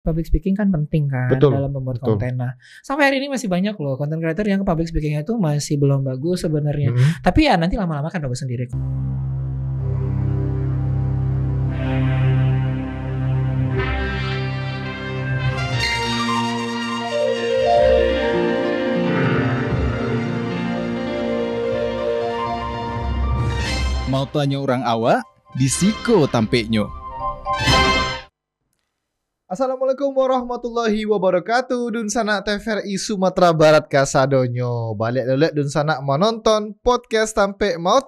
public speaking kan penting kan Betul, dalam membuat betul. konten. Nah, sampai hari ini masih banyak loh content creator yang public speakingnya itu masih belum bagus sebenarnya. Tapi ya nanti lama-lama kan bagus sendiri. Mau tanya orang awak, disiko tampeknyo. Assalamualaikum warahmatullahi wabarakatuh. Dun sanak TVRI Sumatera Barat kasadonyo. Balik lelek dun sanak menonton podcast tampek mau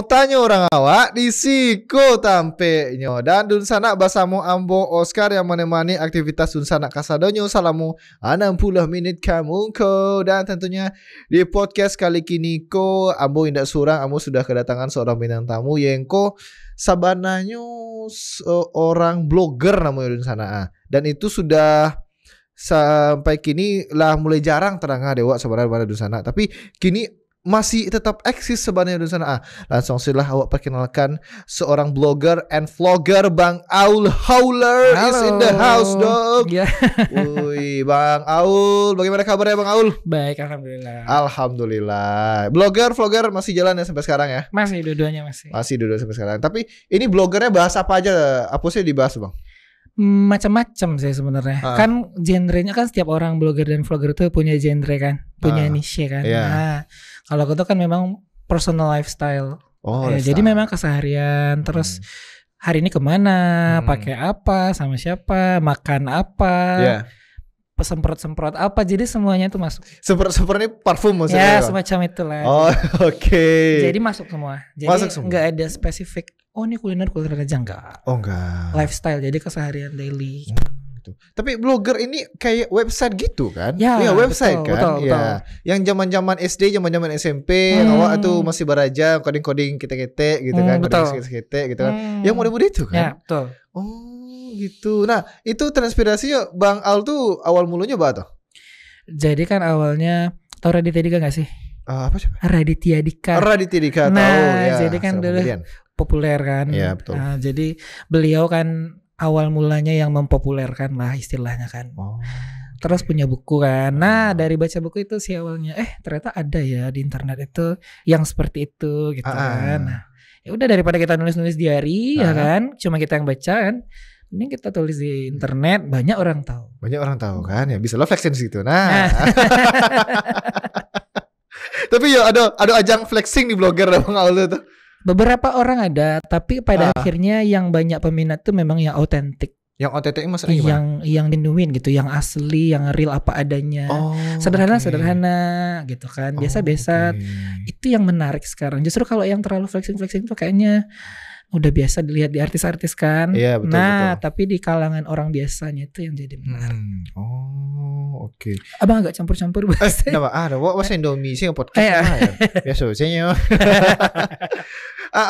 tanya orang awak di siko tampeknyo. Dan dun sanak basamu Ambo Oscar yang menemani aktivitas dun sanak kasadonyo salamu 60 menit kamu ko. Dan tentunya di podcast kali kini ko Ambo indak surang, Ambo sudah kedatangan seorang bintang tamu yang ko sabananya seorang blogger namanya di sana. Dan itu sudah sampai kini lah mulai jarang terang dewa sebenarnya di sana. Tapi kini masih tetap eksis sebenarnya di sana. Langsung silah awak perkenalkan seorang blogger and vlogger Bang Aul Hauler. Is in the house dog. Ya. Wih, Bang Aul, bagaimana kabarnya Bang Aul? Baik, alhamdulillah. Alhamdulillah. Blogger, vlogger masih jalan ya sampai sekarang ya? Masih dua-duanya masih. Masih dulu sampai sekarang. Tapi ini bloggernya bahas apa aja? Apa sih dibahas Bang? Macam-macam sih sebenarnya. Kan genrenya kan setiap orang blogger dan vlogger itu punya genre kan, punya niche kan. Iya. Nah, kalau aku tuh kan memang personal lifestyle. Oh, Jadi memang keseharian. Terus hari ini kemana, pakai apa, sama siapa, makan apa, semprot-semprot apa. Jadi semuanya tuh masuk. Semprot ini parfum maksudnya? Ya semacam itulah. Oh, oke. Jadi masuk semua. Jadi Masuk semua. nggak ada spesifik. Oh ini kuliner aja enggak. Oh enggak. Lifestyle, jadi keseharian daily. Gitu. Tapi blogger ini kayak website gitu kan? Ya, iya website betul, kan? betul, Iya. betul. Yang zaman-zaman SD, zaman-zaman SMP, awak tuh masih beraja coding-coding kita-kita gitu kan, betul. coding kita-kita gitu kan. Yang mode-mode itu kan? Ya, betul. Oh, gitu. Nah, itu transpirasinya Bang Al tuh awal mulanya apa tuh? Jadi kan awalnya tau Raditya Dika gak sih? Apa sih? Raditya Dika. Raditya Dika Nah, tahu ya. jadi kan dulu populer kan. Iya, betul. Nah, jadi beliau kan awal mulanya yang mempopulerkan lah istilahnya kan. Oh. Terus punya buku kan. Nah, dari baca buku itu sih awalnya ternyata ada ya di internet itu yang seperti itu gitu kan. Nah, ya udah daripada kita nulis-nulis diary ya kan, cuma kita yang baca kan. Ini kita tulis di internet, banyak orang tahu. Banyak orang tahu kan, ya bisa lo flexing situ. Nah. Tapi ya ada ajang flexing di blogger Bang Aul tuh. Beberapa orang ada, tapi pada akhirnya yang banyak peminat tuh memang yang autentik. Yang OTT maksudnya gimana? Yang genuine gitu, yang asli, yang real apa adanya. Sederhana gitu kan. Biasa-biasa. Itu yang menarik sekarang. Justru kalau yang terlalu flexing tuh kayaknya udah biasa dilihat di artis-artis kan. Iya, betul, betul. Tapi di kalangan orang biasanya itu yang jadi menarik. Oke. Abang agak campur-campur bahasa. Nama ada bahasa Indonesia yang podcast ya. Biasanya.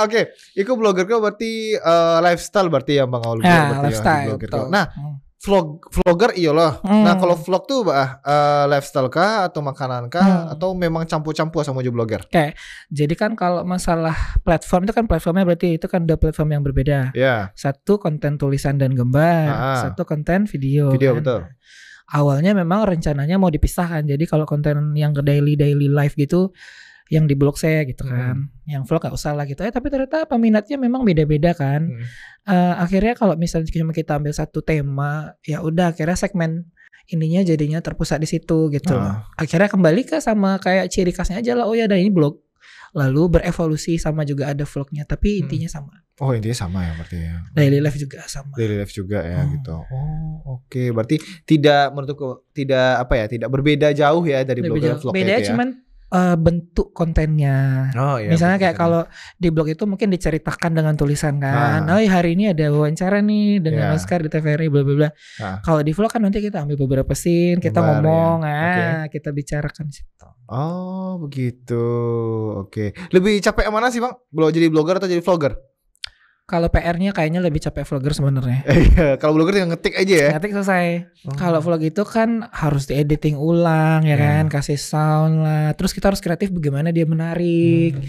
Oke. Iku blogger kau berarti lifestyle berarti ya Bang Aul. Lifestyle. Nah, vlogger iya loh. Nah, kalau vlog tuh lifestyle kah atau makanan kah atau memang campur-campur sama juga blogger? Oke. Jadi kan kalau masalah platform itu kan platformnya berarti itu kan dua platform yang berbeda. Iya. Satu konten tulisan dan gambar, satu konten video. Video kan? betul. Awalnya memang rencananya mau dipisahkan. Jadi kalau konten yang ke daily live gitu yang di blog saya gitu kan. Yang vlog gak usah lah gitu. Tapi ternyata peminatnya memang beda-beda kan. Akhirnya kalau misalnya cuma kita ambil satu tema, ya udah akhirnya segmen ininya jadinya terpusat di situ gitu. Akhirnya kembali ke sama kayak ciri khasnya aja lah. Oh ya ada ini blog. Lalu berevolusi sama juga ada vlognya. Tapi intinya sama. Oh intinya sama ya berarti ya. Daily life juga sama. Daily life juga ya gitu. Oh oke. Berarti tidak menurutku tidak berbeda jauh ya dari blog dan vlog beda itu ya. Cuman bentuk kontennya. Misalnya kayak kalau di blog itu mungkin diceritakan dengan tulisan kan. Hari ini ada wawancara nih dengan Oscar di TVRI bla bla bla. Kalau di vlog kan nanti kita ambil beberapa scene, kita ngomong, kita bicarakan situ. Oh begitu. Oke. Lebih capek mana sih Bang? Jadi blogger atau jadi vlogger? Kalau PR-nya kayaknya lebih capek vlogger sebenarnya. Kalau blogger tinggal ngetik aja ya. Ngetik selesai. Kalau vlog itu kan harus diediting ulang ya kan, kasih sound lah. Terus kita harus kreatif bagaimana dia menarik.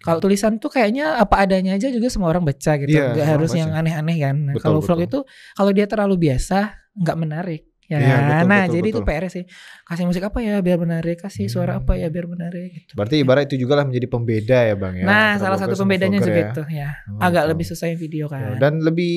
Kalau tulisan tuh kayaknya apa adanya aja juga semua orang baca gitu. Gak harus yang aneh-aneh kan. Kalau vlog itu kalau dia terlalu biasa nggak menarik. Ya, Iya, betul, nah betul, jadi betul. itu PR sih. Kasih musik apa ya biar menarik, kasih suara apa ya biar menarik. Gitu. Berarti ibarat itu juga lah menjadi pembeda ya Bang ya. Nah, antara salah blogger satu sama pembedanya vlogger juga ya. itu ya. Oh, Agak gitu. lebih susah yang video kan. Dan lebih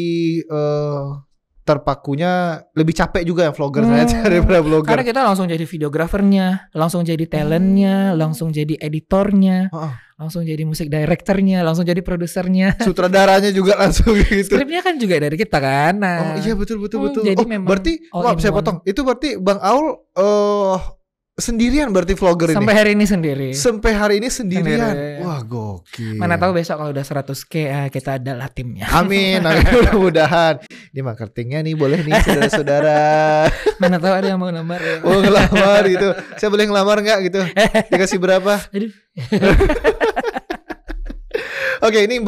terpakunya lebih capek juga yang vlogger ternyata daripada blogger. Karena kita langsung jadi videografernya, langsung jadi talentnya, langsung jadi editornya, langsung jadi musik directornya, langsung jadi produsernya. Sutradaranya juga langsung gitu. Skripnya kan juga dari kita kan. Nah, Oh iya betul. jadi memang berarti all in saya one. potong. Itu berarti Bang Aul sendirian berarti vlogger Sampai ini. hari ini sendiri. Sampai hari ini sendirian. Sendiri. Wah, gokil. Mana tahu besok kalau udah 100k kita adalah timnya. Amin, mudah-mudahan. Ini marketingnya nih boleh nih saudara-saudara. Mana tahu ada yang mau lamar ya. Oh ngelamar gitu. Saya boleh ngelamar nggak gitu? Dikasih berapa? Aduh. Oke, ini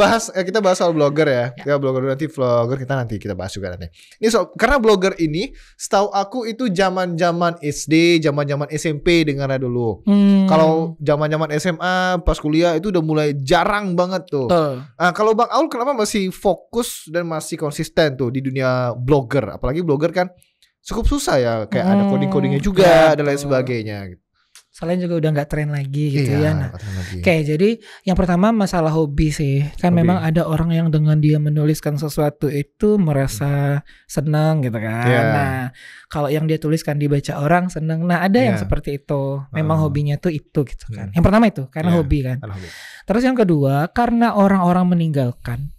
kita bahas soal blogger ya. Kita blogger nanti vlogger nanti kita bahas juga nanti. Ini karena blogger ini setahu aku itu zaman-zaman SD, zaman-zaman SMP dengarnya dulu. Kalau zaman-zaman SMA pas kuliah itu udah mulai jarang banget tuh. Betul. Nah, kalau Bang Aul kenapa masih fokus dan masih konsisten tuh di dunia blogger? Apalagi blogger kan cukup susah ya, kayak ada coding-codingnya juga dan lain sebagainya. Selain juga udah nggak tren lagi gitu ya. Nah, lagi. Oke, jadi yang pertama masalah hobi sih. Kan Hobi. memang ada orang yang dengan dia menuliskan sesuatu itu merasa senang gitu kan. Yeah. Nah, kalau yang dia tuliskan dibaca orang senang. Nah, ada yang Yeah. seperti itu. Memang hobinya tuh itu gitu kan. Hmm. Yang pertama itu karena Yeah. hobi kan. Alhamdulillah. Terus yang kedua karena orang-orang meninggalkan.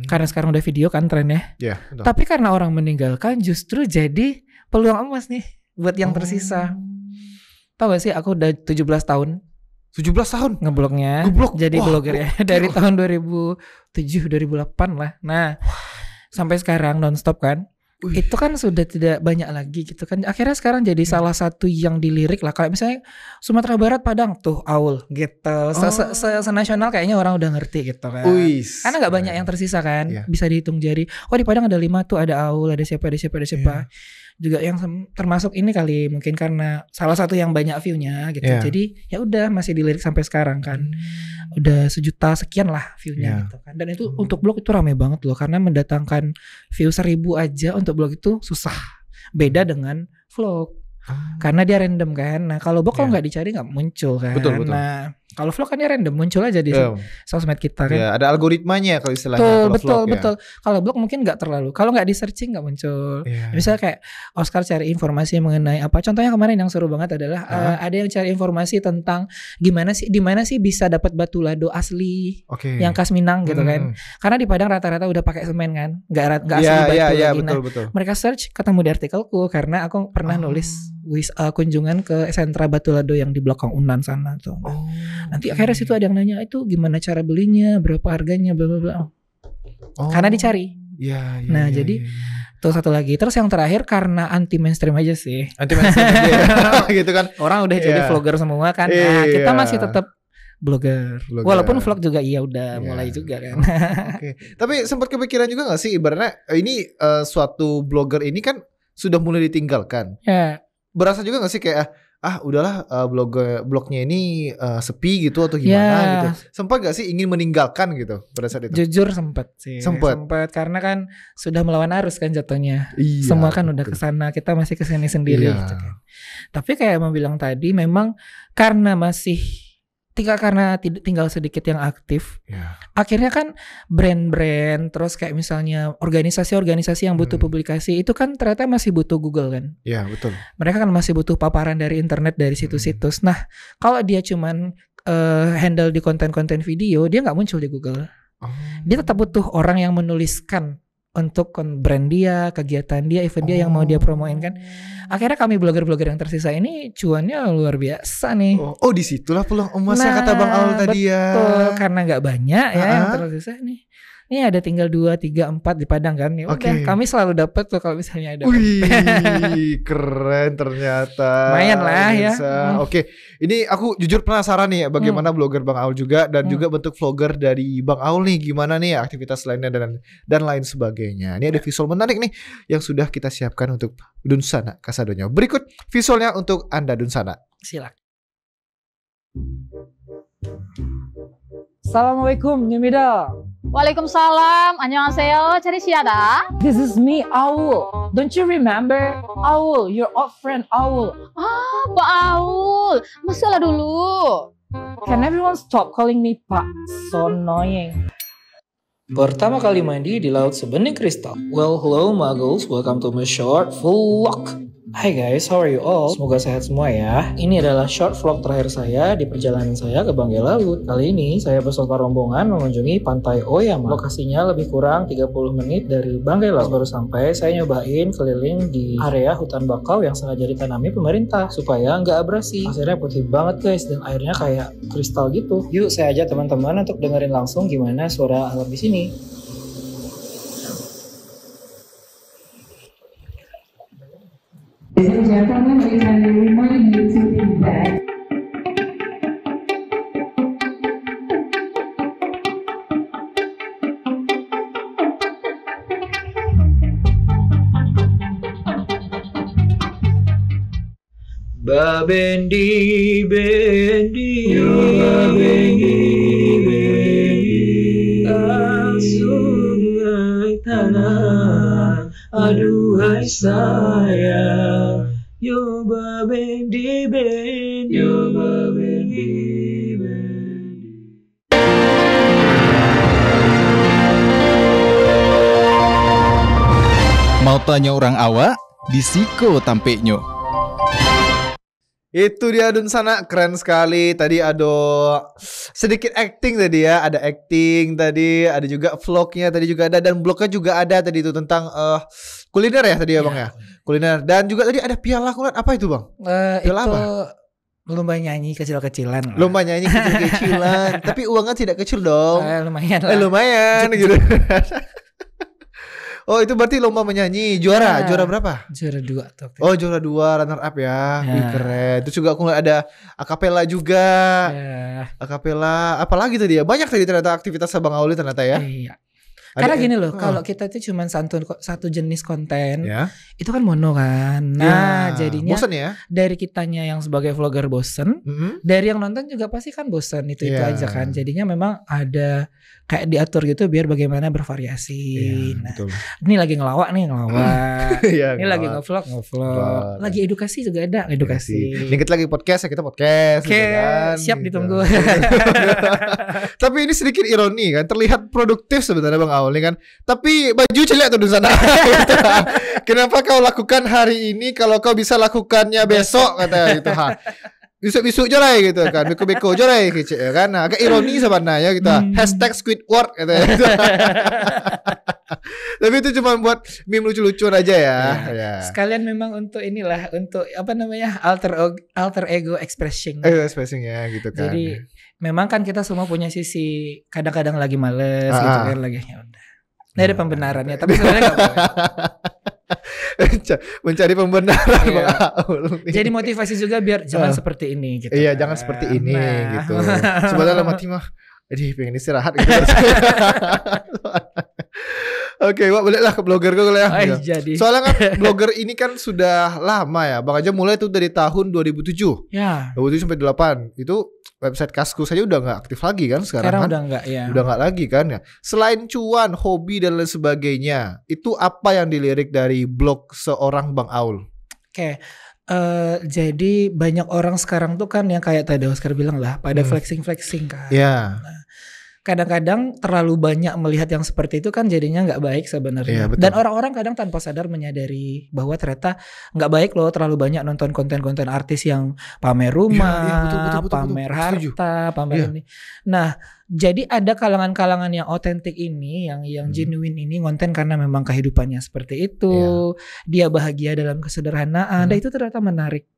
Karena sekarang udah video kan trennya. Ya, betul. Tapi karena orang meninggalkan justru jadi peluang emas nih buat yang tersisa. Tahu gak sih aku udah 17 tahun 17 tahun ngeblognya. Ngeblog? Jadi Wah, blogger ya dari tahun 2007 2008 lah. Nah, sampai sekarang nonstop kan. Wih. Itu kan sudah tidak banyak lagi gitu kan. Akhirnya sekarang jadi salah satu yang dilirik lah. Kayak misalnya Sumatera Barat Padang tuh Aul gitu. Senasional kayaknya orang udah ngerti gitu kan. Uis. Karena gak banyak yang tersisa kan. Iya. Bisa dihitung jari. Oh di Padang ada 5 tuh, ada Aul, ada siapa. Iya. Juga yang termasuk ini kali mungkin karena salah satu yang banyak view-nya gitu. Iya. Jadi ya udah masih dilirik sampai sekarang kan. Udah 1 juta sekian lah view-nya Iya. gitu kan. Dan itu untuk blog itu rame banget loh karena mendatangkan view 1000 aja untuk blog itu susah. Beda dengan vlog. Karena dia random kan. Nah, kalau blog kalau Iya. nggak dicari nggak muncul kan. Betul. Nah, kalau vlog kan dia random muncul aja di sosmed kita kan. Ya, ada algoritmanya kalau istilahnya. kalau Betul. vlog, ya. Kalau blog mungkin nggak terlalu. Kalau nggak di searching nggak muncul. Iya. Misalnya kayak Oscar cari informasi mengenai apa. Contohnya kemarin yang seru banget adalah ada yang cari informasi tentang di mana sih bisa dapat batu lado asli Oke. yang khas Minang gitu kan. Karena di Padang rata-rata udah pakai semen kan, nggak asli Iya, batu iya, lagi. Nah, betul. mereka search ketemu di artikelku karena aku pernah nulis kunjungan ke sentra batu lado yang di belakang Unan sana tuh. Nanti akhirnya situ ada yang nanya itu gimana cara belinya, berapa harganya, bla bla bla. Karena dicari. Iya, Nah, jadi tuh satu lagi. Terus yang terakhir karena anti mainstream aja sih. anti mainstream aja gitu kan. Orang udah jadi Iya. vlogger semua kan. Iya. Nah, kita masih tetap blogger. Blogger. Walaupun vlog juga iya udah Iya. mulai juga kan. Oke. Tapi sempat kepikiran juga gak sih ibaratnya ini suatu blogger ini kan sudah mulai ditinggalkan. Ya, Berasa juga gak sih kayak udahlah blognya ini sepi gitu atau gimana Ya. gitu. Sempat gak sih ingin meninggalkan gitu pada saat itu? jujur sempet sih. Sempet. Karena kan sudah melawan arus kan jatuhnya. Iya, Semua kan udah betul. kesana, kita masih kesini sendiri. Iya. Gitu kan. Tapi kayak mau bilang tadi, memang karena tinggal sedikit yang aktif. Iya. Akhirnya kan brand-brand, terus kayak misalnya organisasi-organisasi yang butuh publikasi itu kan ternyata masih butuh Google kan. Iya, betul. Mereka kan masih butuh paparan dari internet, dari situs-situs. Nah, kalau dia cuman handle di konten-konten video, dia nggak muncul di Google. Dia tetap butuh orang yang menuliskan untuk brand dia, kegiatan dia, event dia yang mau dia promoin kan. Akhirnya kami blogger-blogger yang tersisa ini cuannya luar biasa nih. Oh, disitulah peluang emasnya kata Bang Aul tadi ya. Betul, karena nggak banyak ya yang Ah. tersisa nih. Ini ada tinggal 2, 3, 4 di Padang kan. Ya udah, Oke. kami selalu dapat tuh kalau misalnya ada. Wih, keren ternyata. Lumayan lah ya. Pemirsa. Oke, ini aku jujur penasaran nih bagaimana blogger Bang Aul juga dan juga bentuk vlogger dari Bang Aul nih, gimana nih aktivitas lainnya dan lain sebagainya. Ini ada visual menarik nih yang sudah kita siapkan untuk Dunsana Kasadonyo. Berikut visualnya untuk Anda Dunsana. Silakan. Assalamualaikum, Nyumida. Waalaikumsalam. 안녕하세요. 체리시아다. This is me, Aul. Don't you remember? Aul, your old friend Aul. Ah, Pak Aul. Masalah dulu. Can everyone stop calling me Pak? So annoying. Pertama kali mandi di laut sebening kristal. Well, hello muggles, welcome to my short vlog. Hai guys, how are you all? Semoga sehat semua ya. Ini adalah short vlog terakhir saya di perjalanan saya ke Banggai Laut. Kali ini saya beserta rombongan mengunjungi Pantai Oyama. Lokasinya lebih kurang 30 menit dari Banggai Laut. Baru sampai, saya nyobain keliling di area hutan bakau yang sengaja ditanami pemerintah supaya nggak abrasi. Pasirnya putih banget guys dan airnya kayak kristal gitu. Yuk saya ajak teman-teman untuk dengerin langsung gimana suara alam di sini. Ladies and gentlemen, we can remind you to be back. Babendi, bendi, babendi, sungai tanah, aduhai sayang, yo babendi, bendi, yo babendi, bendi. Mau tanya orang awak? Di Siko Tampeknyo. Itu dia Dun Sana, keren sekali. Tadi ada sedikit acting tadi ya, ada acting tadi, ada juga vlognya tadi juga ada, dan blognya juga ada tadi itu tentang kuliner ya tadi ya bang ya, kuliner, dan juga tadi ada piala kuliner. Apa itu bang? Piala Itu apa? lomba nyanyi kecil-kecilan. Lomba nyanyi kecil-kecilan, tapi uangnya tidak kecil dong. Lumayan lah. Lumayan gitu. Oh itu berarti lomba menyanyi, juara berapa? Juara 2 tuh. Oh juara 2, runner up ya. Wih, keren. Terus juga aku ngeliat ada akapela juga. Akapela, apalagi tadi ya? Banyak tadi ternyata aktivitas Bang Auli ternyata ya. Iya. Karena gini loh, kalau kita tuh cuma satu jenis konten, itu kan mono kan. Nah, jadinya bosen ya? Dari kitanya yang sebagai vlogger bosen, dari yang nonton juga pasti kan bosen itu aja kan. Jadinya memang ada kayak diatur gitu biar bagaimana bervariasi. Nah, betul. Ini lagi ngelawak nih, ini lagi ngevlog. Lagi edukasi juga ada, edukasi. Dikit lagi podcast ya, kita podcast. Oke, gitu kan. Siap ditunggu. Tapi ini sedikit ironi kan, terlihat produktif sebenarnya Bang Aul nih kan. Tapi baju celek tuh di sana. Kenapa kau lakukan hari ini kalau kau bisa lakukannya besok katanya gitu ha. Besok jorai gitu kan, beko jorai kece ya kan. Nah, agak ironi sebenarnya kita. #Squidward katanya. Tapi itu cuma buat meme lucu-lucuan aja ya. Sekalian memang untuk inilah, untuk apa namanya, alter ego expressing. Expressing ya gitu kan. Jadi memang kan kita semua punya sisi kadang-kadang lagi males gitu kan, lagi ya udah. Nah, ada pembenarannya, tapi sebenarnya nggak boleh. Mencari pembenaran. Jadi motivasi juga biar jangan seperti ini gitu. Iya, jangan seperti ini gitu. Sebenarnya mati mah jadi pengen istirahat gitu. Oke, Wak, baliklah ke blogger gue ya. Jadi. Soalnya kan blogger ini kan sudah lama ya. Bang aja mulai tuh dari tahun 2007. Ya. 2007 sampai 2008. Itu website Kaskus saja udah gak aktif lagi kan sekarang kan? Udah enggak ya. Udah gak lagi kan ya. Selain cuan, hobi dan lain sebagainya, itu apa yang dilirik dari blog seorang Bang Aul? Oke. Jadi banyak orang sekarang tuh kan yang kayak tadi Oscar bilang lah, pada flexing kan. Iya. Nah, kadang-kadang terlalu banyak melihat yang seperti itu kan jadinya nggak baik sebenarnya. Dan orang-orang kadang tanpa sadar menyadari bahwa ternyata nggak baik loh terlalu banyak nonton konten-konten artis yang pamer rumah, betul, pamer harta, pamer ini. Nah, jadi ada kalangan-kalangan yang otentik ini, yang genuine ini ngonten karena memang kehidupannya seperti itu. Dia bahagia dalam kesederhanaan. Dan itu ternyata menarik.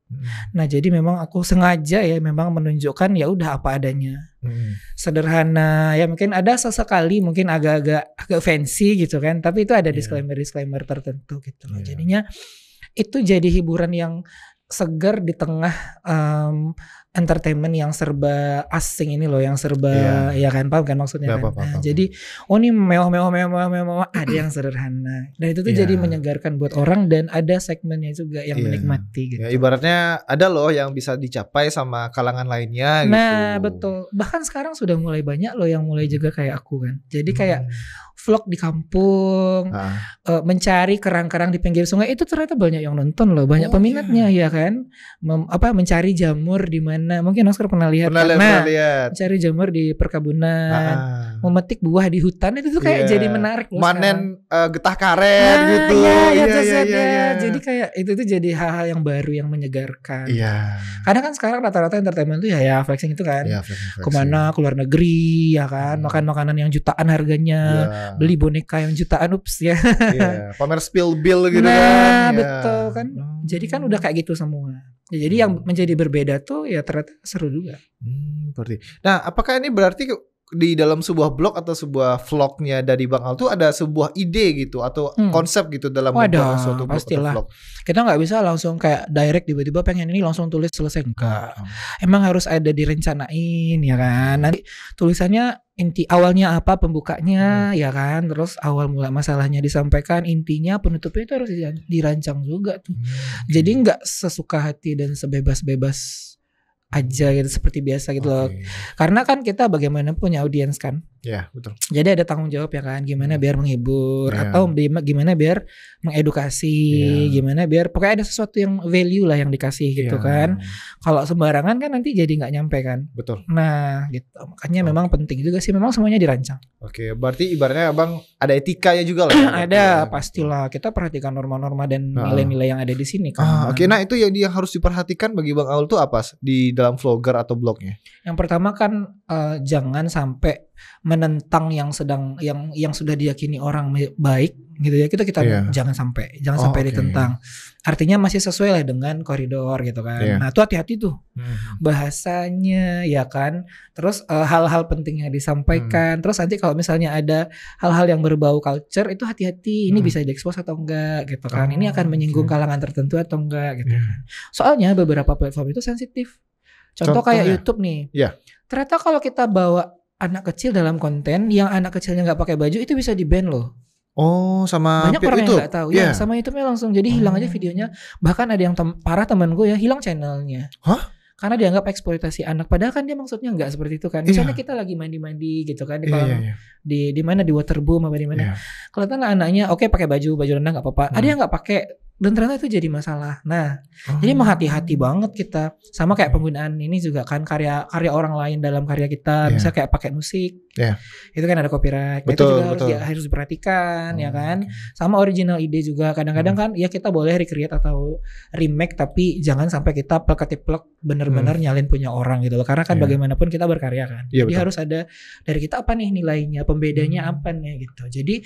Nah, jadi memang aku sengaja ya memang menunjukkan ya udah apa adanya. Sederhana, ya mungkin ada sesekali mungkin agak fancy gitu kan, tapi itu ada disclaimer tertentu gitu loh. Jadinya itu jadi hiburan yang segar di tengah entertainment yang serba asing ini loh, yang serba ya kan, paham kan maksudnya kan. Paham. Jadi ini mewah, ada yang sederhana. Dan itu tuh jadi menyegarkan buat orang dan ada segmennya juga yang menikmati gitu. Ya, ibaratnya ada loh yang bisa dicapai sama kalangan lainnya gitu. Nah, betul. Bahkan sekarang sudah mulai banyak loh yang mulai juga kayak aku kan. Jadi kayak vlog di kampung, mencari kerang-kerang di pinggir sungai, itu ternyata banyak yang nonton loh, banyak peminatnya ya kan. Mencari jamur di mana? Mungkin Oscar pernah lihat. Pernah lihat. Mencari jamur di perkebunan, memetik buah di hutan, itu tuh kayak jadi menarik loh. Manen getah karet gitu. Iya. Jadi kayak itu tuh jadi hal-hal yang baru yang menyegarkan. Iya. Kadang kan sekarang rata-rata entertainment tuh ya flexing itu kan. Iya, flexing. Kemana, ke luar negeri ya kan, makan makanan yang jutaan harganya. Beli boneka yang jutaan, ya. Iya, pamer spill bill gitu kan. Nah, betul kan. Jadi kan udah kayak gitu semua. Ya, jadi yang menjadi berbeda tuh ya ternyata seru juga. Berarti. Nah, apakah ini berarti di dalam sebuah blog atau sebuah vlognya dari Bang Al tuh ada sebuah ide gitu atau konsep gitu dalam membuat suatu blog atau vlog? Kita nggak bisa langsung kayak direct tiba-tiba pengen ini langsung tulis selesai, enggak. Emang harus ada direncanain ya kan. Nanti tulisannya inti awalnya apa, pembukanya ya kan, terus awal mula masalahnya disampaikan, intinya penutupnya itu harus dirancang juga tuh. Jadi nggak sesuka hati dan sebebas-bebas aja gitu seperti biasa gitu loh. Karena kan kita bagaimana punya audiens kan. Ya, betul. Jadi ada tanggung jawab ya kan, gimana biar menghibur atau gimana biar mengedukasi, gimana biar pokoknya ada sesuatu yang value lah yang dikasih gitu kan. Kalau sembarangan kan nanti jadi nggak nyampe kan. Betul. Nah, gitu. Makanya memang penting juga sih, memang semuanya dirancang. Oke, berarti ibaratnya Abang ada etikanya juga lah. Ya? Ada, pastilah. Kita perhatikan norma-norma dan nilai-nilai yang ada di sini kan. Oke, nah itu yang harus diperhatikan bagi Bang Aul tuh apa di dalam vlogger atau blognya? Yang pertama kan jangan sampai menentang yang sudah diyakini orang baik gitu ya. Kita jangan sampai ditentang. Artinya masih sesuai lah dengan koridor gitu kan. Nah, itu hati-hati tuh. Bahasanya ya kan. Terus hal-hal penting yang disampaikan. Terus nanti kalau misalnya ada hal-hal yang berbau culture itu hati-hati, ini bisa diekspos atau enggak gitu kan. Ini akan menyinggung kalangan tertentu atau enggak gitu. Soalnya beberapa platform itu sensitif. Contoh kayak YouTube nih. Ternyata kalau kita bawa anak kecil dalam konten yang anak kecilnya nggak pakai baju itu bisa di-ban loh. Oh, sama banyak orang YouTube? yang nggak tahu. Ya, sama YouTube-nya langsung. Jadi hilang aja videonya. Bahkan ada yang parah teman gue ya, hilang channelnya. Hah? Karena dianggap eksploitasi anak. Padahal kan dia maksudnya nggak seperti itu kan. Misalnya kita lagi mandi-mandi gitu kan di kolam, di mana di waterboom apa di mana. Kelihatan anaknya oke pakai baju renang nggak apa-apa. Ada yang nggak pakai. Dan ternyata itu jadi masalah. Nah, jadi mau hati-hati banget kita. Sama kayak penggunaan ini juga kan karya orang lain dalam karya kita. Bisa kayak pakai musik. Itu kan ada copyright. Betul, itu juga harus diperhatikan ya kan. Sama original ide juga. Kadang-kadang kan ya kita boleh recreate atau remake, tapi jangan sampai kita plek-plek bener-bener nyalin punya orang gitu loh. Karena kan bagaimanapun kita berkarya kan. Jadi harus ada dari kita apa nih nilainya, pembedanya apa nih gitu. Jadi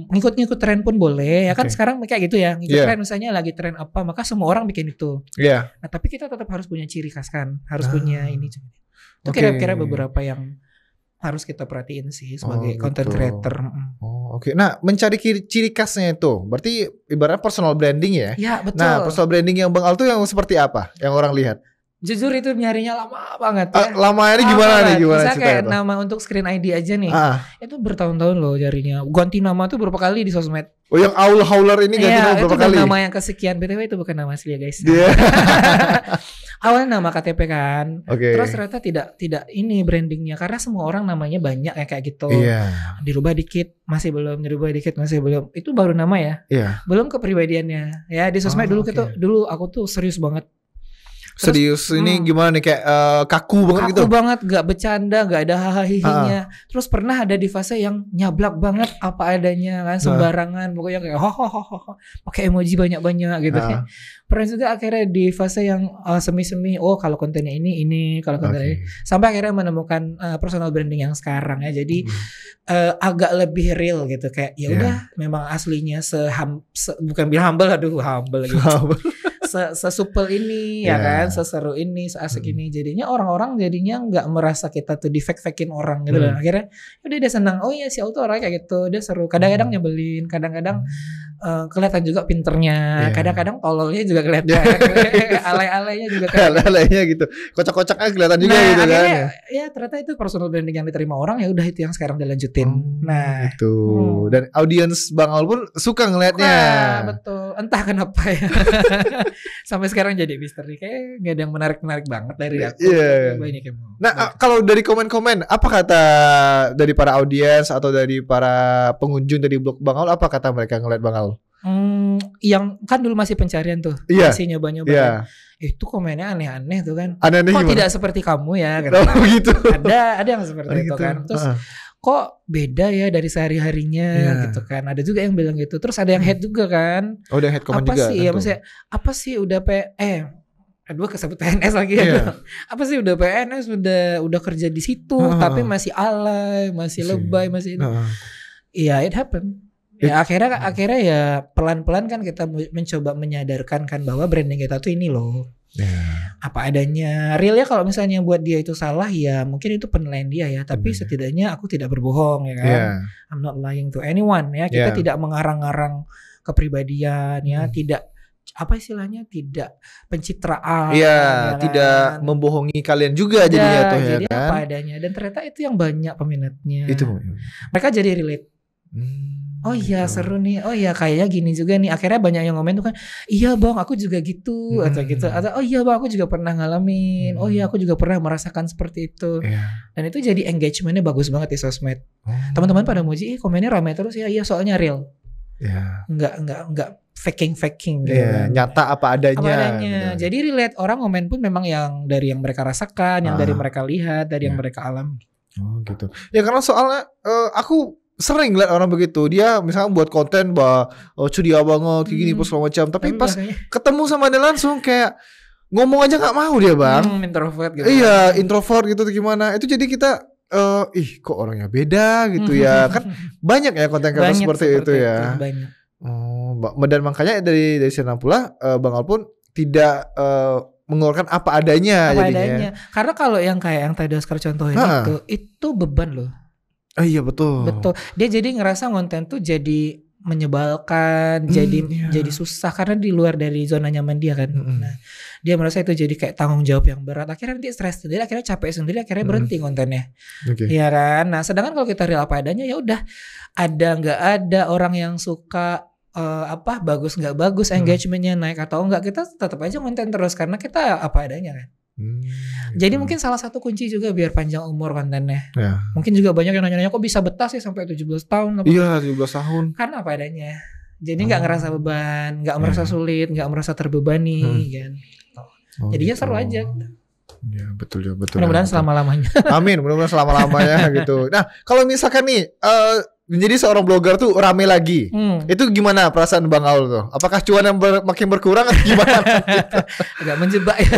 ngikut-ngikut tren pun boleh ya kan. Sekarang kayak gitu ya. Ngikut tren, misalnya lagi tren apa, maka semua orang bikin itu. Nah, tapi kita tetap harus punya ciri khas kan, harus punya ini. Itu kira-kira beberapa yang harus kita perhatiin sih sebagai content creator. Nah, mencari ciri khasnya itu, berarti ibaratnya personal branding ya? Ya, betul. Nah, personal branding yang Bang Al tuh yang seperti apa? Yang orang lihat? Jujur itu nyarinya lama banget ya. Lama ini gimana nih? Bisa kayak nama untuk screen ID aja nih. Itu bertahun-tahun loh carinya. Ganti nama tuh berapa kali di sosmed. Oh, yang Aul Howler ini ganti nama berapa kali? Itu nama yang kesekian. BTW itu bukan nama asli ya guys. Awalnya nama KTP kan. Terus ternyata tidak ini brandingnya. Karena semua orang namanya banyak ya kayak gitu. Dirubah dikit, masih belum. Dirubah dikit, masih belum. Itu baru nama ya. Belum kepribadiannya. Ya di sosmed dulu aku tuh serius banget. Serius ini gimana nih kayak kaku banget gitu. Kaku banget, gak bercanda, gak ada hahaha. Terus pernah ada di fase yang nyablak banget apa adanya kan, sembarangan pokoknya kayak ho pakai emoji banyak-banyak gitu kan. Pernah juga akhirnya di fase yang semi-semi, kalau kontennya ini, kalau kontennya ini. Sampai akhirnya menemukan personal branding yang sekarang ya. Jadi agak lebih real gitu kayak ya udah memang aslinya bukan bilang humble gitu. Sesupel ini ya kan, seseru ini, seasik ini. Jadinya orang-orang nggak merasa kita tuh di fake-fakein orang gitu loh. Akhirnya udah dia senang. Oh iya si Auto orang kayak gitu, dia seru. Kadang-kadang nyebelin, kadang-kadang kelihatan juga pinternya. Iya. Kadang-kadang tololnya juga kelihatan. Alay-alaynya juga kelihatan. Lainnya gitu. Kocak-kocaknya kelihatan juga Nah, gitu kan. akhirnya ya ternyata itu personal branding yang diterima orang, ya udah itu yang sekarang dilanjutin. Nah, itu. Dan audiens Bang Aul pun suka ngelihatnya. wah, betul. Entah kenapa ya. Sampai sekarang jadi misteri. Kayak gak ada yang menarik-menarik banget dari aku. Iya. Banyak yang mau. Nah, kalau dari komen-komen, apa kata dari para audiens atau dari para pengunjung dari blog Bang Aul, apa kata mereka ngeliat Bang Aul? Yang kan dulu masih pencarian tuh, Iya. masih nyoba-nyoba. Iya. Kan. Itu komennya aneh-aneh tuh kan. Aneh-aneh Kok gimana? tidak seperti kamu ya? Gitu. Oh, begitu. Ada yang seperti itu Gitu. kan. Terus Heeh. kok beda ya dari sehari-harinya Iya. gitu kan. Ada juga yang bilang gitu. Terus ada yang hate juga kan. Oh, udah head comment Apa juga. sih ya maksudnya apa sih udah aduh kesebut PNS lagi ya. Iya. Apa sih udah PNS udah kerja di situ tapi masih alay, masih lebay, masih ini. Iya, it happen. Ya akhirnya ya pelan-pelan kan kita mencoba menyadarkan kan bahwa branding kita tuh ini loh. Yeah. Apa adanya. Realnya kalau misalnya buat dia itu salah ya mungkin itu penilaian dia ya, tapi setidaknya aku tidak berbohong ya kan. Yeah. I'm not lying to anyone ya. Kita Yeah. tidak mengarang-arang kepribadian ya, tidak apa istilahnya, tidak pencitraan. Iya, ya tidak kan? membohongi kalian juga jadinya tuh ya jadi kan. apa adanya, dan ternyata itu yang banyak peminatnya. Itu. Mereka jadi relate. Oh iya seru nih. Oh iya kayaknya gini juga nih. Akhirnya banyak yang komen tuh kan, iya bang aku juga gitu atau gitu. Atau oh iya bang aku juga pernah ngalamin. Oh iya aku juga pernah merasakan seperti itu. Yeah. Dan itu jadi engagementnya bagus banget di sosmed. Teman-teman pada muji, komennya ramai terus ya. Iya soalnya real. Yeah. Enggak faking gitu. Yeah. Nyata apa adanya. Apa adanya. Gitu. Jadi relate, orang komen pun memang yang dari yang mereka rasakan, yang dari mereka lihat, dari yang mereka alami. Oh gitu. Ya karena soalnya aku sering lihat orang begitu. Dia misalnya buat konten bahwa ceria banget kayak gini pas segala macam. Tapi pas ketemu sama dia langsung kayak ngomong aja nggak mau dia bang. Introvert gitu. Iya introvert gitu tuh gimana. Itu jadi kita kok orangnya beda gitu ya. Kan banyak ya konten kreator seperti itu ya. Banyak. Dan makanya dari sana pula Bang Aul pun tidak mengeluarkan apa adanya. Apa jadinya. adanya. Karena kalau yang kayak yang tadi Oscar contohin itu beban loh. Iya betul. Betul. Dia jadi ngerasa konten tuh jadi menyebalkan, jadi susah karena di luar dari zona nyaman dia kan. Nah, dia merasa itu jadi kayak tanggung jawab yang berat. Akhirnya nanti stres sendiri, akhirnya capek sendiri, akhirnya berhenti kontennya. Iya kan. Nah, sedangkan kalau kita real apa adanya ya udah, ada nggak ada orang yang suka bagus nggak bagus, engagementnya naik atau enggak, kita tetap aja konten terus karena kita apa adanya kan. Jadi mungkin salah satu kunci juga biar panjang umur kontennya. Ya. Mungkin juga banyak yang nanya-nanya kok bisa betah sih sampai 17 tahun. Iya 17 tahun. Karena apa adanya. Jadi gak ngerasa beban, gak merasa sulit, gak merasa terbebani kan. Jadinya seru aja. Ya betul ya betul. Mudah-mudahan selama-lamanya. Amin, mudah-mudahan selama-lamanya gitu. Nah kalau misalkan nih menjadi seorang blogger tuh rame lagi, itu gimana perasaan Bang Aul tuh? Apakah cuan yang makin berkurang atau gimana? Gitu? Agak menjebak ya.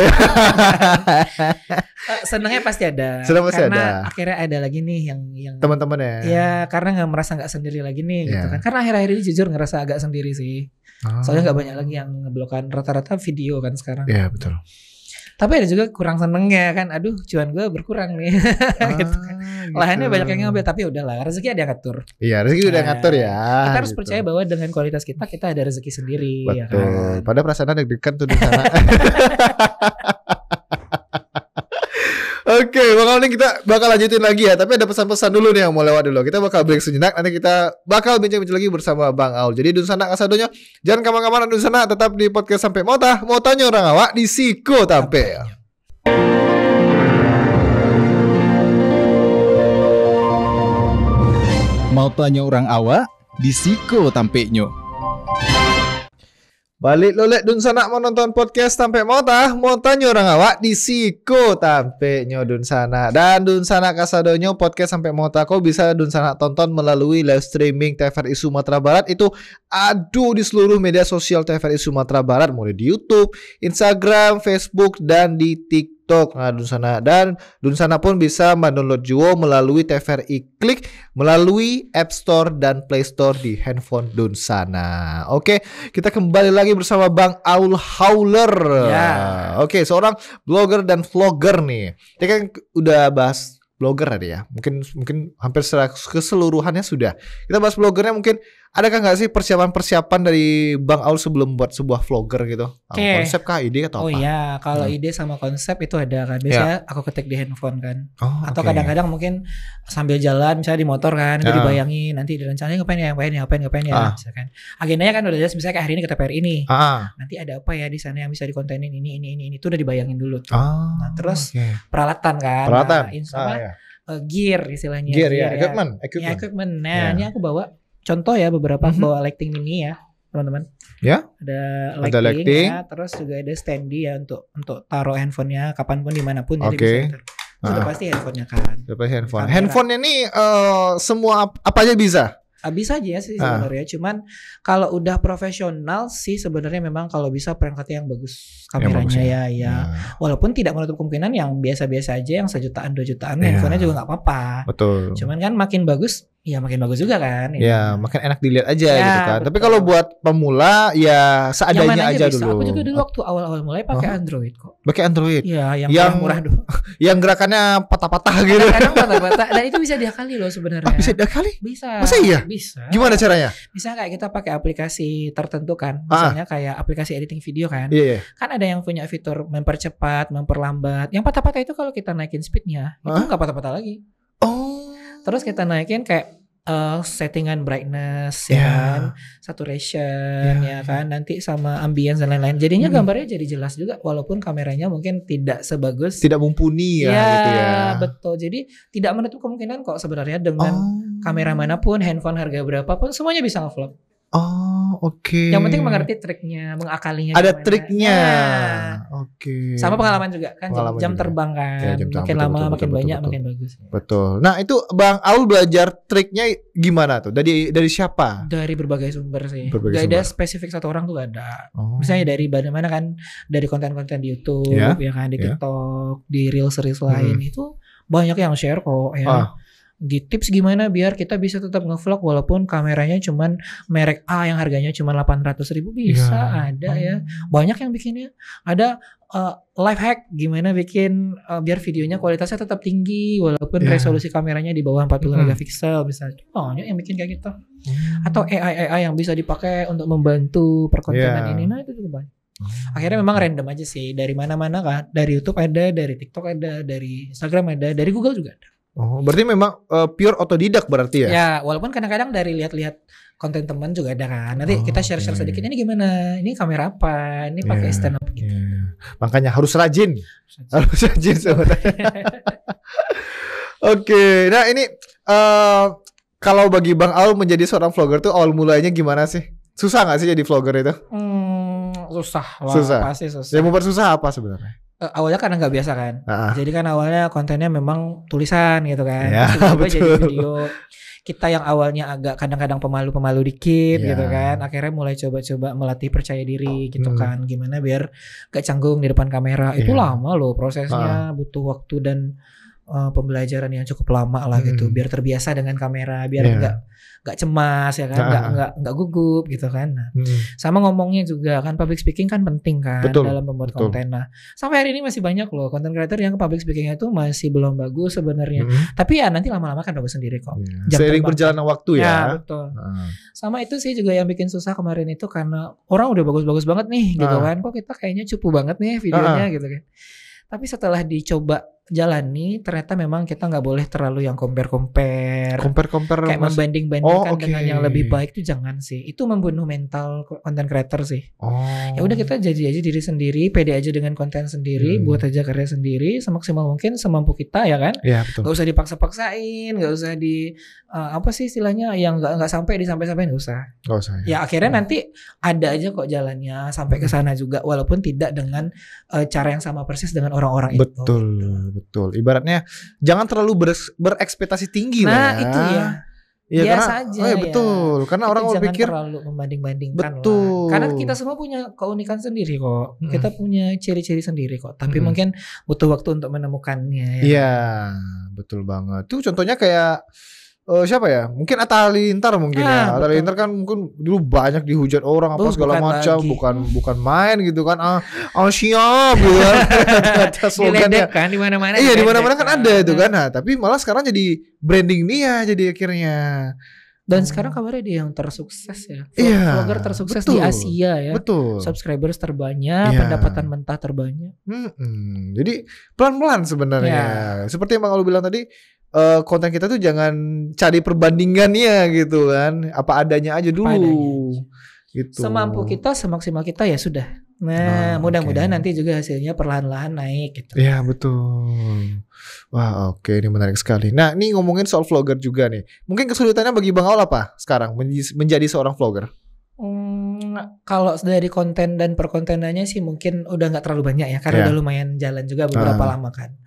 Senangnya pasti ada. Karena akhirnya ada lagi nih yang teman-teman ya. Ya karena nggak merasa nggak sendiri lagi nih gitu kan. Karena akhir-akhir ini jujur ngerasa agak sendiri sih. Soalnya nggak banyak lagi yang ngeblokan, rata-rata video kan sekarang. Iya betul. Tapi ada juga kurang senengnya kan. Aduh cuan gue berkurang nih. Gitu kan. Lahannya banyak yang ngambil, tapi udahlah, rezeki ada yang ngatur. Iya rezeki udah ngatur ya. Kita harus percaya bahwa dengan kualitas kita ada rezeki sendiri. Betul. Ya kan? Pada perasaan deg-degan tuh di sana. Oke, Bang Aul, kita bakal lanjutin lagi ya. Tapi ada pesan-pesan dulu nih yang mau lewat dulu. Kita bakal break sejenak. Nanti kita bakal bincang-bincang lagi bersama Bang Aul. Jadi Dunsana Kasadonyo, jangan kemana-mana Dunsana, tetap di podcast Sampai Mota. Mau tanya orang awak di Siko Tampe. Mau tanya orang awak di Siko Tampe nyo. Balik lolek Dunsana mau nonton podcast Tampe Mota. Mau tanya orang awak di Siko Tampe nyo Dunsana. Dan Dunsana Kasadonyo podcast Sampai Mota kau bisa Dunsana tonton melalui live streaming TVRI Sumatera Barat. Itu di seluruh media sosial TVRI Sumatera Barat, mulai di YouTube, Instagram, Facebook, dan di TikTok. Nah Dunsana pun bisa mendownload juga melalui TVRI Klik, melalui App Store dan Play Store di handphone Dunsana. Oke, kita kembali lagi bersama Bang Aul Hauler. Oke, seorang blogger dan vlogger nih. Dia kan udah bahas blogger tadi ya. Mungkin hampir secara keseluruhannya sudah. Kita bahas bloggernya, mungkin adakah nggak sih persiapan-persiapan dari Bang Aul sebelum buat sebuah vlogger gitu? Oke. Konsep kah, ide atau Oh apa? iya, kalau ide sama konsep itu ada kan. Biasanya aku ketik di handphone kan. Oh, Atau oke. kadang-kadang mungkin sambil jalan misalnya di motor kan, itu dibayangin nanti direncanain ngapain ya, misalkan. Agendanya kan udah jelas, misalnya kayak hari ini ke TPR ini. Nanti ada apa ya di sana yang bisa dikontenin ini itu udah dibayangin dulu tuh. Nah, terus peralatan kan. Peralatan. Gear istilahnya. Gear ya, equipment. Nah, ini aku bawa contoh ya beberapa bawa lighting mini ya, teman-teman. Ya. Ada lighting. Ya, terus juga ada standy ya untuk taruh handphonenya kapanpun dimanapun jadi bisa udah pasti handphonenya kan. Udah pasti handphone. Handphonenya nih semua apa aja bisa? Bisa aja sih sebenarnya. Cuman kalau udah profesional sih sebenarnya memang kalau bisa perangkatnya yang bagus kameranya ya. Walaupun tidak menutup kemungkinan yang biasa-biasa aja yang 1 jutaan 2 jutaan handphonenya juga nggak apa-apa. Betul. Cuman kan makin bagus ya makin bagus juga kan. Ya makin enak dilihat aja gitu kan. Betul. Tapi kalau buat pemula ya seadanya aja bisa. dulu. Aku juga dulu waktu awal-awal mulai pakai Android kok. Pakai Android? Iya, yang murah dulu. Yang gerakannya patah-patah gitu. Kadang-kadang patah-patah. Dan itu bisa diakali loh sebenarnya. Bisa diakali? Bisa. Masa iya? Bisa. Gimana caranya? Bisa kayak kita pakai aplikasi tertentu kan. Misalnya kayak aplikasi editing video kan. Kan ada yang punya fitur mempercepat, memperlambat. Yang patah-patah itu kalau kita naikin speednya itu nggak patah-patah lagi. Terus kita naikin kayak settingan brightness ya kan, saturation ya kan, nanti sama ambience dan lain-lain. Jadinya gambarnya jadi jelas juga walaupun kameranya mungkin tidak sebagus, tidak mumpuni ya gitu ya. Betul. Jadi tidak menutup kemungkinan kok sebenarnya dengan kamera manapun, handphone harga berapapun semuanya bisa nge-vlog. Yang penting mengerti triknya, mengakalinya. Ada gimana. triknya. Sama pengalaman juga kan, jam terbang kan. Ya, makin lama, makin banyak, makin bagus. Betul. Nah itu Bang Aul belajar triknya gimana tuh? Dari siapa? Dari berbagai sumber sih. Gak ada spesifik satu orang tuh ada. Misalnya dari mana kan, dari konten-konten di YouTube, ya kan, di TikTok, di reels lain itu banyak yang share kok ya. Di tips gimana biar kita bisa tetap ngevlog walaupun kameranya cuman merek A yang harganya cuma 800.000 bisa ada ya. Banyak yang bikinnya. Ada life hack gimana bikin biar videonya kualitasnya tetap tinggi walaupun resolusi kameranya di bawah 40 megapiksel misalnya. Banyak yang bikin kayak gitu. Atau AI yang bisa dipakai untuk membantu perkontenan ini. Nah itu juga banyak. Akhirnya memang random aja sih, dari mana-mana kan. Dari YouTube ada, dari TikTok ada, dari Instagram ada, dari Google juga ada. Berarti memang pure otodidak berarti ya? Ya, walaupun kadang-kadang dari lihat-lihat konten teman juga ada kan. Nanti kita share-share sedikit, ini gimana? Ini kamera apa? Ini pakai stand up gitu. Makanya harus rajin. Harus rajin sebenarnya. Oke, nah ini kalau bagi Bang Aul menjadi seorang vlogger tuh awal mulanya gimana sih? Susah gak sih jadi vlogger itu? Susah. Pasti susah. Yang membuat susah apa sebenarnya? Awalnya karena nggak biasa kan, jadi kan awalnya kontennya memang tulisan gitu kan, terus jadi video. Kita yang awalnya agak kadang-kadang pemalu dikit gitu kan, akhirnya mulai coba-coba melatih percaya diri gitu kan, gimana biar gak canggung di depan kamera. Itu lama loh prosesnya, butuh waktu dan pembelajaran yang cukup lama lah gitu, biar terbiasa dengan kamera, biar nggak cemas ya kan, nggak gugup gitu kan. Nah, sama ngomongnya juga kan, public speaking kan penting kan dalam membuat konten. Nah, sampai hari ini masih banyak loh konten creator yang public speakingnya itu masih belum bagus sebenarnya. Tapi ya nanti lama-lama kan bagus sendiri kok. Seiring berjalannya waktu ya. Ya betul. Sama itu sih juga yang bikin susah kemarin itu karena orang udah bagus-bagus banget nih gitu kan, kok kita kayaknya cupu banget nih videonya gitu kan. Tapi setelah dicoba jalani, ternyata memang kita nggak boleh terlalu yang compare kayak membanding-bandingkan dengan yang lebih baik itu jangan sih. Itu membunuh mental content creator sih. Ya udah kita jadi aja diri sendiri, pede aja dengan konten sendiri, buat aja karya sendiri semaksimal mungkin semampu kita ya kan. Gak usah dipaksa-paksain, gak usah di apa sih istilahnya yang nggak sampai disampai-sampai nggak usah. Ya akhirnya nanti ada aja kok jalannya sampai ke sana juga walaupun tidak dengan cara yang sama persis dengan orang-orang itu. Betul. Ibaratnya jangan terlalu berekspektasi tinggi lah. Nah, itu ya. Biasa aja ya. Betul. Karena orang berpikir jangan terlalu membanding-bandingkan lah. Karena kita semua punya keunikan sendiri kok. Kita punya ciri-ciri sendiri kok. Tapi mungkin butuh waktu untuk menemukannya. Iya, betul banget. Tuh contohnya kayak siapa ya? Mungkin Atta Halilintar mungkin ya. Atta Halilintar kan mungkin dulu banyak dihujat orang apa segala macam, bukan main gitu kan. Siap gitu kan. Ada slogannya kan di mana-mana. Iya, di mana-mana kan ada itu kan. Nah, tapi malah sekarang jadi branding dia jadi akhirnya. Dan sekarang kabarnya dia yang tersukses ya. Iya, Vlogger tersukses betul. di Asia ya. Betul. Subscribers terbanyak, Iya. pendapatan mentah terbanyak. Jadi pelan-pelan sebenarnya. Seperti yang Bang Aul bilang tadi, konten kita tuh jangan cari perbandingannya gitu kan. Apa adanya aja dulu. Gitu. Semampu kita, semaksimal kita ya sudah. Nah, mudah-mudahan nanti juga hasilnya perlahan-lahan naik gitu. Iya, betul. Wah, oke, ini menarik sekali. Nah, ini ngomongin soal vlogger juga nih. Mungkin kesulitannya bagi Bang Aul apa sekarang menjadi seorang vlogger? Kalau dari konten dan perkontenannya sih mungkin udah nggak terlalu banyak ya, karena udah lumayan jalan juga beberapa lama kan.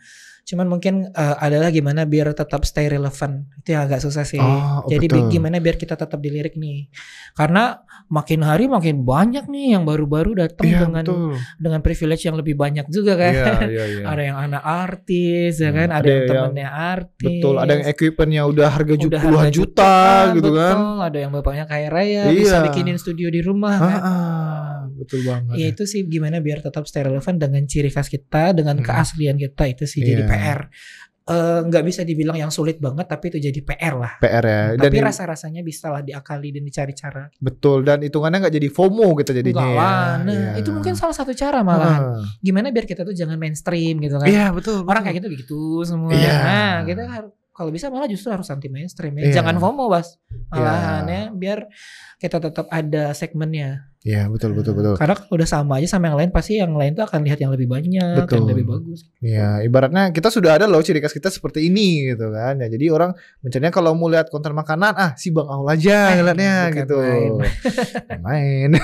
Cuman mungkin adalah gimana biar tetap stay relevant, itu yang agak susah sih. Jadi gimana biar kita tetap dilirik nih, karena makin hari makin banyak nih yang baru-baru datang dengan privilege yang lebih banyak juga kan. Ada yang anak artis ya kan, ada yang temennya artis. Betul, ada yang equipmentnya udah harga puluhan juta gitu kan. Ada yang bapaknya kaya raya bisa bikinin studio di rumah kan. Betul banget. Ya itu sih gimana biar tetap stay relevan dengan ciri khas kita, dengan keaslian kita, itu sih jadi PR. Nggak bisa dibilang yang sulit banget, tapi itu jadi PR lah. PR ya. Tapi rasa-rasanya bisa lah diakali dan dicari cara. Betul, dan hitungannya nggak jadi FOMO gitu jadinya. Enggak lah. Nah, itu mungkin salah satu cara malahan. Gimana biar kita tuh jangan mainstream gitu kan. Iya, betul. Orang kayak gitu semua. Nah, kita harus kalau bisa malah justru harus anti mainstream ya. Jangan FOMO, Bas. Malahan ya, biar kita tetap ada segmennya. Iya, betul. Karena kalau udah sama aja sama yang lain, pasti yang lain tuh akan lihat yang lebih banyak, yang lebih bagus. Iya, ibaratnya kita sudah ada loh ciri khas kita seperti ini gitu kan. Ya, jadi orang mencarinya kalau mau lihat konten makanan, si Bang Aul aja ngeliatnya gitu. Main.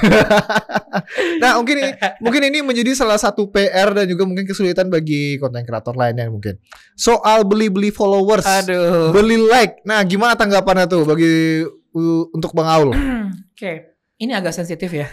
Nah, mungkin ini menjadi salah satu PR dan juga mungkin kesulitan bagi konten kreator lainnya mungkin. Soal beli followers. Aduh. Beli like. Nah, gimana tanggapannya tuh untuk Bang Aul? Oke. Ini agak sensitif ya.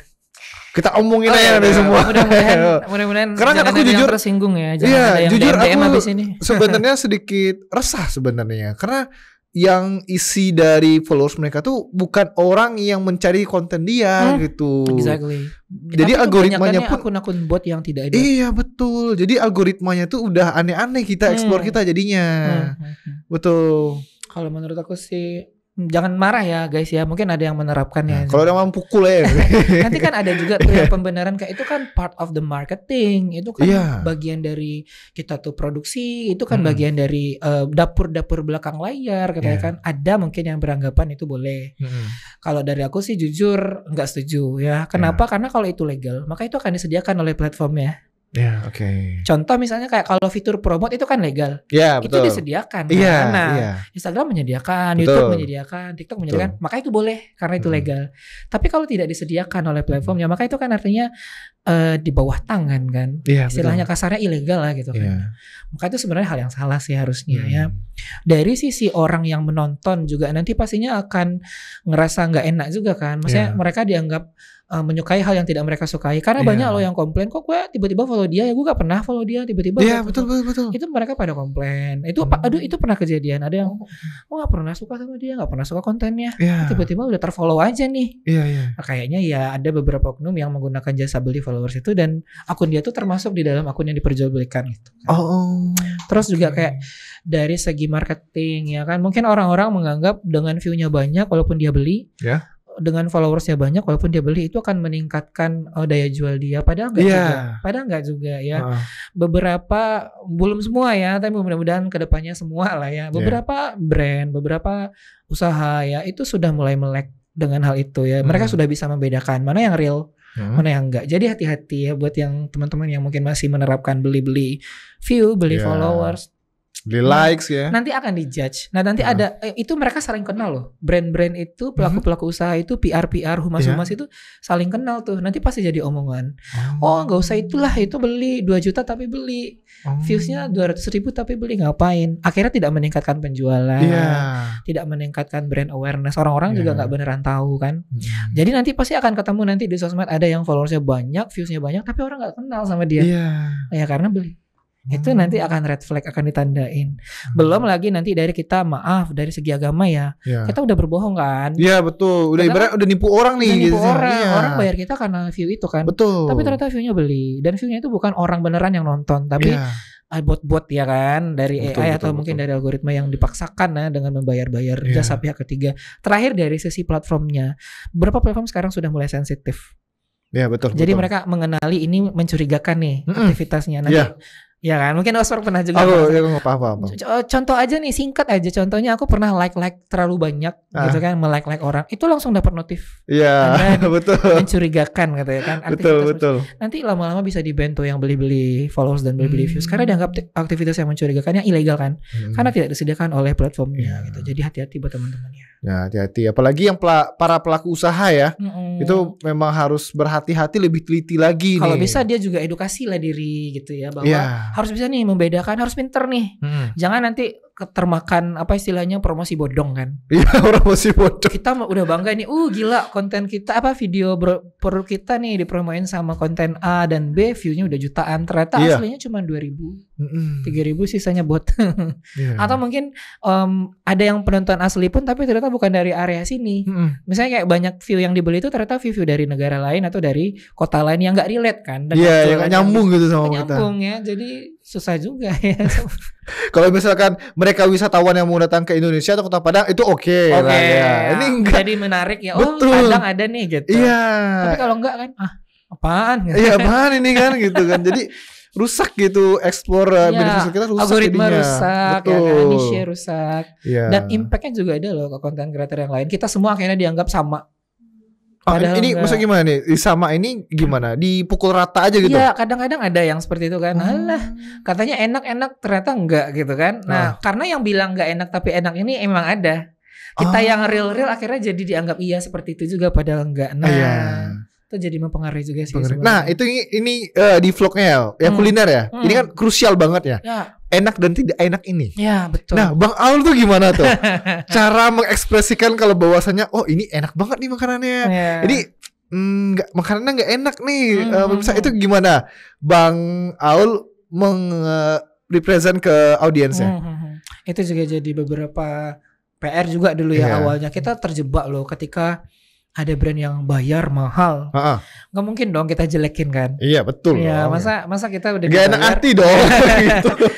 Kita omongin aja dari semua. Mudah-mudahan karena aku jujur tersinggung ya. Jujur DM aku habis ini. sebenarnya sedikit resah sebenarnya. Karena yang isi dari followers mereka tuh bukan orang yang mencari konten dia gitu. Exactly. Jadi algoritmanya pun akun-akun bot yang tidak ada. Iya, betul. Jadi algoritmanya tuh udah aneh-aneh kita explore kita jadinya. Betul. Kalau menurut aku sih jangan marah ya guys ya, mungkin ada yang menerapkan ya. Kalau ada yang pukul ya. Nanti kan ada juga tuh yang pembenaran kayak itu kan part of the marketing, itu kan bagian dari kita tuh produksi, itu kan bagian dari dapur-dapur belakang layar katanya kan. Ada mungkin yang beranggapan itu boleh. Kalau dari aku sih jujur nggak setuju ya. Kenapa? Karena kalau itu legal, maka itu akan disediakan oleh platformnya. Ya, oke. Contoh misalnya kayak kalau fitur promote itu kan legal. Ya, betul. Itu disediakan. Instagram menyediakan, YouTube menyediakan, TikTok menyediakan, maka itu boleh karena itu legal. Tapi kalau tidak disediakan oleh platformnya, maka itu kan artinya di bawah tangan kan. Istilahnya kasarnya ilegal lah gitu kan. Maka itu sebenarnya hal yang salah sih harusnya ya. Dari sisi orang yang menonton juga nanti pastinya akan ngerasa nggak enak juga kan. Maksudnya mereka dianggap menyukai hal yang tidak mereka sukai. Karena banyak loh yang komplain, kok gue tiba-tiba follow dia ya, gue gak pernah follow dia tiba-tiba. Iya, betul. Itu mereka pada komplain. Itu itu pernah kejadian. Ada yang gak pernah suka sama dia, gak pernah suka kontennya, tiba-tiba udah terfollow aja nih. Nah, kayaknya ya ada beberapa oknum yang menggunakan jasa beli followers itu, dan akun dia tuh termasuk di dalam akun yang diperjualbelikan gitu. Terus juga kayak dari segi marketing ya kan, mungkin orang-orang menganggap dengan view-nya banyak walaupun dia beli, dengan followersnya banyak walaupun dia beli, itu akan meningkatkan daya jual dia. Padahal enggak juga ya. Beberapa, belum semua ya, tapi mudah-mudahan kedepannya semua lah ya. Beberapa brand, beberapa usaha ya, itu sudah mulai melek dengan hal itu ya. Mereka sudah bisa membedakan mana yang real, mana yang enggak. Jadi hati-hati ya buat yang teman-teman yang mungkin masih menerapkan beli view, beli followers, beli likes ya. Nanti akan dijudge. Nah, nanti ada itu mereka saling kenal loh. Brand-brand itu, pelaku-pelaku usaha itu, PR, humas-humas itu saling kenal tuh. Nanti pasti jadi omongan. Nggak usah itulah, itu beli 2 juta tapi beli. Viewsnya 200.000 tapi beli, ngapain? Akhirnya tidak meningkatkan penjualan. Tidak meningkatkan brand awareness. Orang-orang juga nggak beneran tahu kan. Jadi nanti pasti akan ketemu nanti di sosmed ada yang followersnya banyak, viewsnya banyak, tapi orang nggak kenal sama dia. Ya karena beli. Itu nanti akan red flag, akan ditandain. Belum lagi nanti dari kita, maaf, dari segi agama ya, kita udah berbohong kan. Iya, betul. Udah ibarat udah nipu orang nih. Nipu orang bayar kita karena view itu kan. Betul. Tapi ternyata view-nya beli, dan view-nya itu bukan orang beneran yang nonton, tapi bot-bot ya kan dari Betul, AI betul, atau mungkin betul. dari algoritma yang dipaksakan dengan membayar Iya. jasa pihak ketiga. Terakhir dari sisi platformnya, beberapa platform sekarang sudah mulai sensitif. Ya betul. Jadi betul. mereka mengenali ini mencurigakan nih aktivitasnya. Nanti Iya. ya kan mungkin Oswald pernah juga. Aku nggak paham. Contoh aja nih, singkat aja contohnya, aku pernah like terlalu banyak gitu kan, like orang itu langsung dapat notif Iya, Anda betul. mencurigakan gitu ya kan. Betul. Nanti lama-lama bisa dibantu yang beli followers dan beli views karena dianggap aktivitas yang mencurigakan yang ilegal kan, karena tidak disediakan oleh platformnya gitu. Jadi hati-hati buat teman-teman ya. Ya, hati-hati. Apalagi yang para pelaku usaha ya, itu memang harus berhati-hati, lebih teliti lagi nih. Kalau bisa dia juga edukasi lah diri gitu ya, bahwa Iya. harus bisa nih membedakan, harus pinter nih. Jangan nanti termakan apa istilahnya promosi bodong kan. Iya, orang masih bodoh. Kita udah bangga nih, gila konten kita video produk kita nih dipromoin sama konten A dan B, view-nya udah jutaan. Ternyata aslinya cuma 2.000, 3.000 sisanya bot. Iya. Atau mungkin ada yang penonton asli pun tapi ternyata bukan dari area sini. Misalnya kayak banyak view yang dibeli itu ternyata view dari negara lain atau dari kota lain yang nggak relate kan. Iya, yang nggak nyambung gitu sama kita. Nyambung ya, jadi susah juga ya. Kalau misalkan mereka wisatawan yang mau datang ke Indonesia atau Kota Padang itu oke lah ya. Ini enggak. Jadi menarik ya. Betul. Padang ada nih gitu. Iya. Tapi kalau enggak kan, apaan? Iya, apaan ini kan gitu kan. Jadi rusak gitu explore beneficial kita rusak algoritma jadinya. rusak, betul. ya kan, niche rusak. Iya. Dan impactnya juga ada loh ke konten creator yang lain. Kita semua akhirnya dianggap sama. Ini maksud gimana nih? Sama ini gimana? Dipukul rata aja gitu? Iya, kadang-kadang ada yang seperti itu kan. Alah, katanya enak-enak ternyata enggak gitu kan. Nah, karena yang bilang enggak enak tapi enak ini emang ada. Kita yang real-real akhirnya jadi dianggap iya seperti itu juga padahal enggak. Nah, itu jadi mempengaruhi juga sih sebenarnya. Nah, itu ini di vlognya ya, kuliner ya. Ini kan krusial banget ya. Enak dan tidak enak ini. Ya, betul. Nah, Bang Aul tuh gimana tuh? Cara mengekspresikan kalau bahwasannya ini enak banget nih makanannya. Ini makanannya nggak enak nih. Misalnya itu gimana? Bang Aul represent ke audiensnya. Itu juga jadi beberapa PR juga dulu ya awalnya. Kita terjebak loh ketika ada brand yang bayar mahal. Nggak mungkin dong kita jelekin kan. Iya, betul. Ya, masa kita udah gak enak hati dong gitu.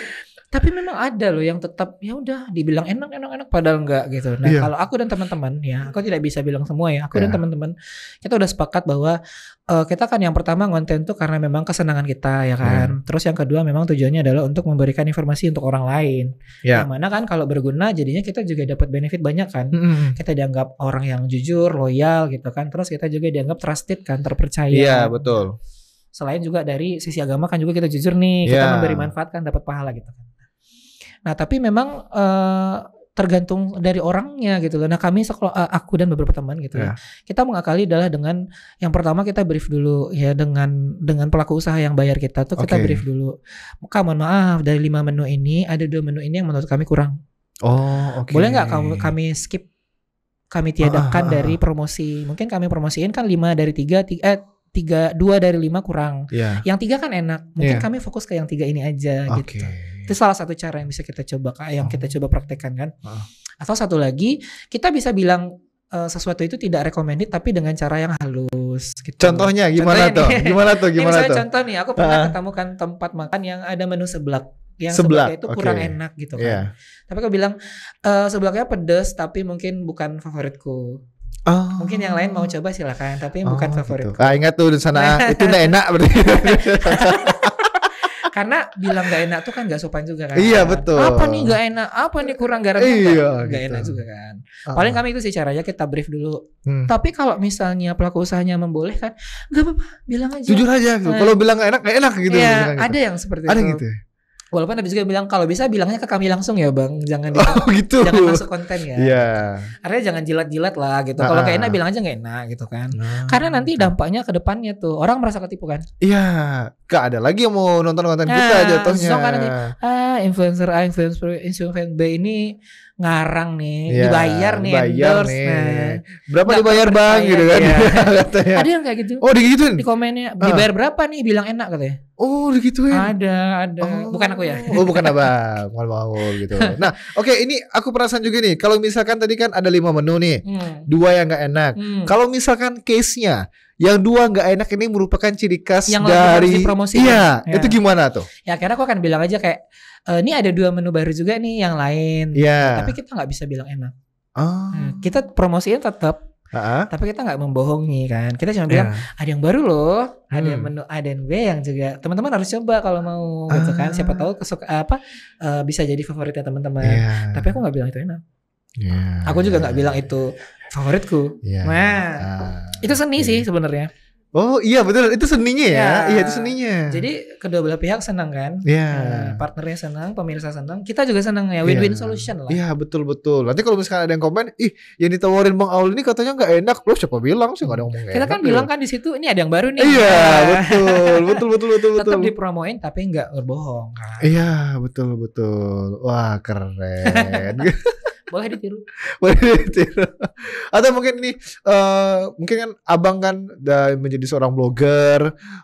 Tapi memang ada loh yang tetap ya udah dibilang enak padahal enggak gitu. Nah, kalau aku dan teman-teman ya, aku tidak bisa bilang semua ya. Aku dan teman-teman kita udah sepakat bahwa kita kan yang pertama konten tuh karena memang kesenangan kita ya kan. Terus yang kedua memang tujuannya adalah untuk memberikan informasi untuk orang lain. Yang mana kan kalau berguna jadinya kita juga dapat benefit banyak kan. Kita dianggap orang yang jujur, loyal gitu kan. Terus kita juga dianggap trusted kan, terpercaya. Iya, betul. Selain juga dari sisi agama kan juga kita jujur nih, kita memberi manfaat kan dapat pahala gitu kan. Nah, tapi memang tergantung dari orangnya gitu loh. Nah, kami aku dan beberapa teman gitu ya. Kita mengakali adalah dengan yang pertama kita brief dulu ya dengan pelaku usaha yang bayar kita tuh kita brief dulu. Mohon maaf dari 5 menu ini ada 2 menu ini yang menurut kami kurang. Boleh nggak kami skip, kami tiadakan dari promosi. Mungkin kami promosiin kan 5 dari 2 dari 5 kurang. Yang 3 kan enak. Mungkin kami fokus ke yang 3 ini aja gitu. Itu salah satu cara yang bisa kita coba yang kita coba praktekkan kan. Atau satu lagi kita bisa bilang sesuatu itu tidak recommended tapi dengan cara yang halus gitu. Contohnya gimana tuh? Gimana tuh? Misalnya contoh nih, aku pernah ketemukan tempat makan yang ada menu seblak. Yang seblaknya itu kurang enak gitu kan. Tapi aku bilang seblaknya pedas tapi mungkin bukan favoritku. Mungkin yang lain mau coba silakan, tapi bukan favoritku. Gitu. Ingat tuh di sana itu nggak enak berarti. Karena bilang gak enak tuh kan gak sopan juga kan. Iya, betul. Apa nih gak enak? Apa nih kurang garamnya? Gak gitu. enak juga kan. Paling kami itu sih caranya kita brief dulu. Tapi kalau misalnya pelaku usahanya membolehkan, gak apa-apa, bilang aja. Jujur aja gitu. Kalau bilang gak enak gitu. Iya, ada yang seperti itu. Ada gitu. Walaupun ada juga bilang kalau bisa bilangnya ke kami langsung ya bang, jangan gitu. Jangan masuk konten ya. Iya. Artinya jangan jilat-jilat lah gitu. Kalau gak enak bilang aja gak enak gitu kan. Karena nanti dampaknya ke depannya tuh orang merasa ketipu kan. Iya, gak ada lagi yang mau nonton konten kita jatuhnya. Influencer A, influencer B ini ngarang nih, dibayar nih, endorse. Nah, berapa dibayar bang gitu kan? Katanya. Ada yang kayak gitu. Digituin. Di komennya dibayar berapa nih? Bilang enak katanya. Digituin. Ada. Bukan aku ya. Bukan abang, mau gitu. Nah, oke, ini aku penasaran juga nih. Kalau misalkan tadi kan ada 5 menu nih, 2 yang gak enak. Kalau misalkan case-nya yang dua nggak enak ini merupakan ciri khas Yang lagi harus dari dipromosikan. Iya, Ya. itu gimana tuh? Ya akhirnya aku akan bilang aja kayak ini ada 2 menu baru juga nih yang lain. Iya. Tapi kita nggak bisa bilang enak. Oh. Kita promosiin tetap, Heeh. tapi kita nggak membohongi kan. Kita cuma bilang ada yang baru loh, ada Hmm. menu A dan B yang juga teman-teman harus coba kalau mau gitu kan. Siapa tahu bisa jadi favoritnya teman-teman. Iya. Tapi aku nggak bilang itu enak. Iya. Aku juga nggak bilang itu favoritku. Iya. Nah, itu seni oke. sih sebenarnya. Oh iya betul, itu seninya ya. Ya. Iya itu seninya. Jadi kedua belah pihak senang kan. Iya. Partnernya senang, pemirsa senang, kita juga senang ya. Win-win Iya. solution lah. Iya betul. Nanti kalau misalkan ada yang komen, ih yang ditawarin Bang Aul ini katanya nggak enak, loh siapa bilang sih nggak ada ngomong nggak Kita enak kan gitu. bilang kan di situ ini ada yang baru nih. Iya Nah, betul. Tetap dipromoin tapi nggak berbohong kan. Iya betul. Wah keren. Boleh ditiru. Boleh ditiru. Atau mungkin nih mungkin kan abang kan udah menjadi seorang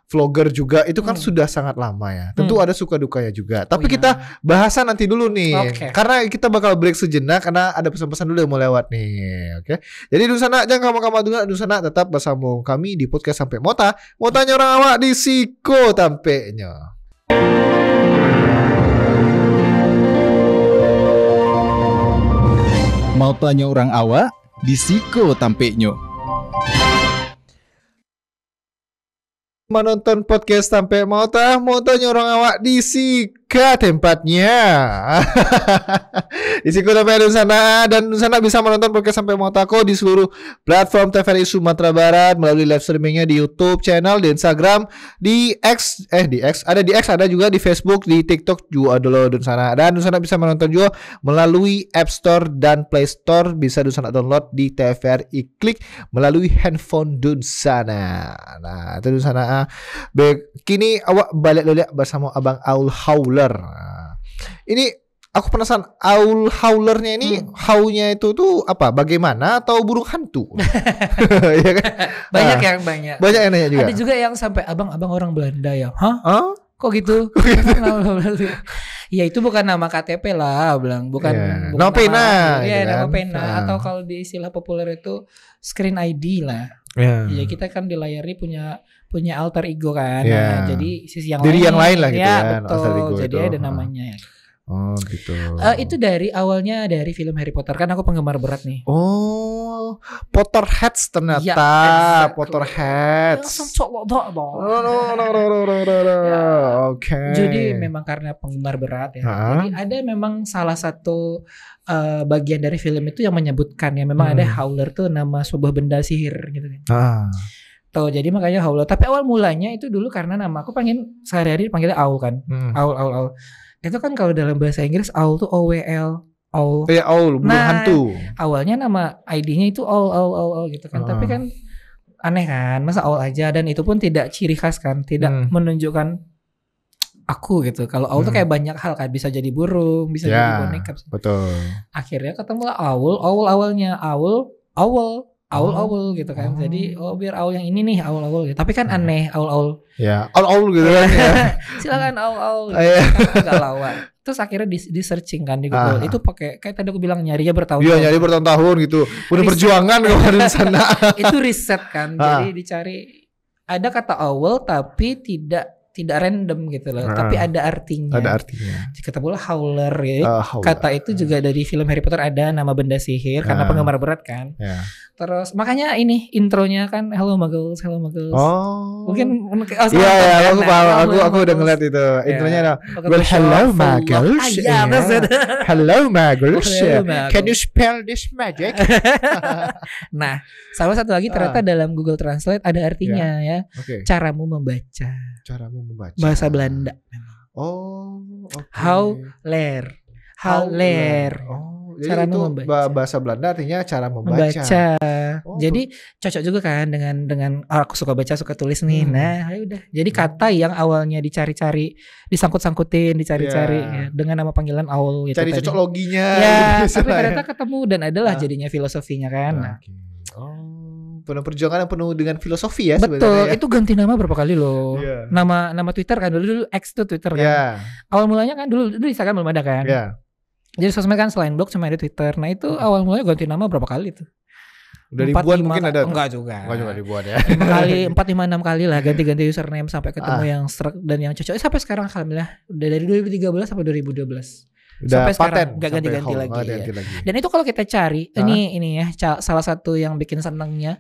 vlogger juga itu kan sudah sangat lama ya. Tentu ada suka dukanya juga. Tapi kita bahasan nanti dulu nih. Oke. Karena kita bakal break sejenak karena ada pesan-pesan dulu yang mau lewat nih. Oke. Jadi Dunsana jangan kamu dulu, Dunsana tetap bersama kami di podcast Sampai Mota. Motanya orang awak di Siko Tampeknya. Mau tanya orang awak di Siko Tampeknya. Menonton podcast Sampai Motanya orang awak di Sika tempatnya. Di Siko Tampeknya Dunsana, dan Dunsana bisa menonton podcast Sampai Motako di seluruh platform TVRI Sumatera Barat melalui live streamingnya di YouTube channel, di Instagram, di X, ada juga di Facebook, di TikTok juga ada loh Dunsana. Dan Dunsana bisa menonton juga melalui App Store dan Play Store, bisa Dunsana download di TVRI Klik melalui handphone Dunsana. Nah, itu Dunsana. Kini awak balik dulu bersama Abang Aul Hauler. Nah, ini aku penasaran Aul Haulernya ini haunya itu tuh apa? Bagaimana atau burung hantu? Ya kan? Banyak. Banyak yang nanya juga. Ada juga yang sampai abang orang Belanda ya. Hah? Hah? Kok gitu? Ya itu bukan nama KTP lah, bilang bukan. Yeah. Bukan Nama pena, Iya, gitu nama kan. pena atau kalau di istilah populer itu screen ID lah. Ya kita kan di layarnya punya alter ego kan. Yeah. Nah, jadi sisi yang Diri lain. yang lain lah gitu ya, kan, betul. alter ego Jadi itu. ada namanya. Oh gitu. Itu dari awalnya dari film Harry Potter, kan aku penggemar berat nih. Oh, Potterheads ternyata. Ya, exactly. Potterheads. Ya. Oke. Jadi memang karena penggemar berat ya. Ha? Jadi ada memang salah satu bagian dari film itu yang menyebutkan ya memang ada Howler tuh nama sebuah benda sihir gitu kan. Tuh jadi makanya Howler. Tapi awal mulanya itu dulu karena nama aku pengen sehari-hari panggilnya Aul kan. Aul. Itu kan kalau dalam bahasa Inggris Aul tuh O-W-L. Aul. Ya, Aul, burung Nah, hantu. Awalnya nama ID-nya itu Aul gitu kan. Tapi kan aneh kan, masa Aul aja, dan itu pun tidak ciri khas kan, tidak menunjukkan aku gitu. Kalau Aul tuh kayak banyak hal kan, bisa jadi burung, bisa jadi boneka. Betul. Akhirnya ketemulah Aul awalnya Aul gitu kan. Jadi biar Aul yang ini nih, Aul gitu. Tapi kan aneh Aul. Ya, Aul gitu kan ya. Silakan Aul. Iya. Enggak lawan. Terus akhirnya di searching kan di Google. Itu pakai kayak tadi aku bilang nyarinya bertahun-tahun. Iya, nyari bertahun-tahun gitu. Udah perjuangan kemarin sana. Itu riset kan. Jadi dicari ada kata Aul tapi tidak random gitu loh, tapi ada artinya. Ada artinya. Ketemulah Howler ya. Howler. Kata itu juga dari film Harry Potter, ada nama benda sihir karena penggemar berat kan. Ya. Terus makanya ini intronya kan Hello Muggles. Oh. Mungkin Iya, aku udah ngeliat itu. Intronya ada well, hello Muggles. Hello Muggles. Can you spell this magic? Nah, salah satu lagi ternyata dalam Google Translate ada artinya ya. Oke. Caramu membaca. Caramu membaca. Bahasa Belanda. Oh, oke. Howler. Oh, jadi Caramu itu membaca. bahasa Belanda artinya cara membaca. Oh, jadi cocok juga kan dengan aku suka baca, suka tulis nih. Nah, ya udah. Jadi kata yang awalnya dicari-cari, disangkut-sangkutin, dicari-cari ya, dengan nama panggilan Aul gitu. Cari cocok loginya. Ya, gitu, tapi ternyata ketemu dan adalah jadinya filosofinya kan. Nah, oh, penuh perjuangan yang penuh dengan filosofi ya betul, sebenarnya. itu ganti nama berapa kali loh. Yeah. Nama Twitter kan dulu X tuh Twitter kan. Yeah. Awal mulanya kan dulu Instagram belum ada kan. Yeah. Jadi sosmed kan selain blog cuma ada Twitter. Nah itu awal mulanya ganti nama berapa kali tuh. Udah ribuan mungkin ada. Enggak juga. Enggak juga ribuan ya. 4, 5, 6 kali lah ganti-ganti username sampai ketemu yang struck dan yang cocok. Sampai sekarang alhamdulillah udah dari 2013 sampai 2012. Udah Sampai sekarang paten, nggak ganti-ganti sampai lagi, ganti ya. lagi. Dan itu kalau kita cari ini ya salah satu yang bikin senangnya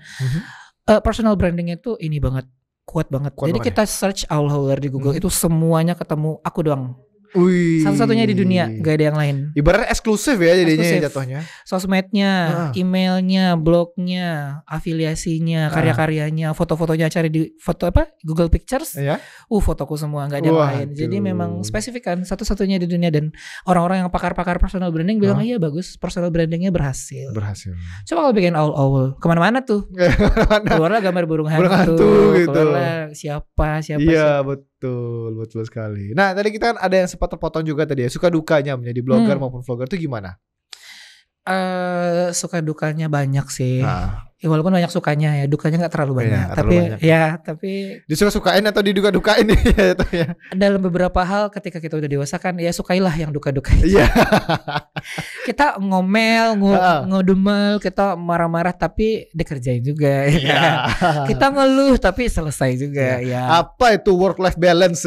personal branding itu ini banget kuat banget. Jadi banget kita search all over di Google itu semuanya ketemu aku doang. Wih. Satu-satunya di dunia, gak ada yang lain. Ibaratnya eksklusif ya jadinya Eksklusif. jatuhnya. Sosmednya, emailnya, blognya, afiliasinya, karya-karyanya, foto-fotonya cari di Google Pictures. Iya. Fotoku semua, nggak ada yang lain. Jadi memang spesifik kan, satu-satunya di dunia dan orang-orang yang pakar-pakar personal branding bilang iya bagus, personal brandingnya berhasil. Coba kalau bikin aul-aul, kemana-mana tuh. Keluarlah gambar burung hantu gitu. Keluarlah siapa. Iya betul sekali. Nah tadi kita kan ada yang sempat terpotong juga tadi ya, suka dukanya menjadi blogger maupun vlogger itu gimana? Suka dukanya banyak sih. Ya, walaupun banyak sukanya ya, dukanya nggak terlalu banyak. Tapi disuka-sukain atau diduga-dukain ya? Dalam beberapa hal ketika kita udah dewasa kan ya sukailah yang duka-duka. Iya. Kita ngomel, ngedumel, kita marah-marah tapi dikerjain juga ya. Kan? Kita ngeluh tapi selesai juga ya. Apa itu work life balance?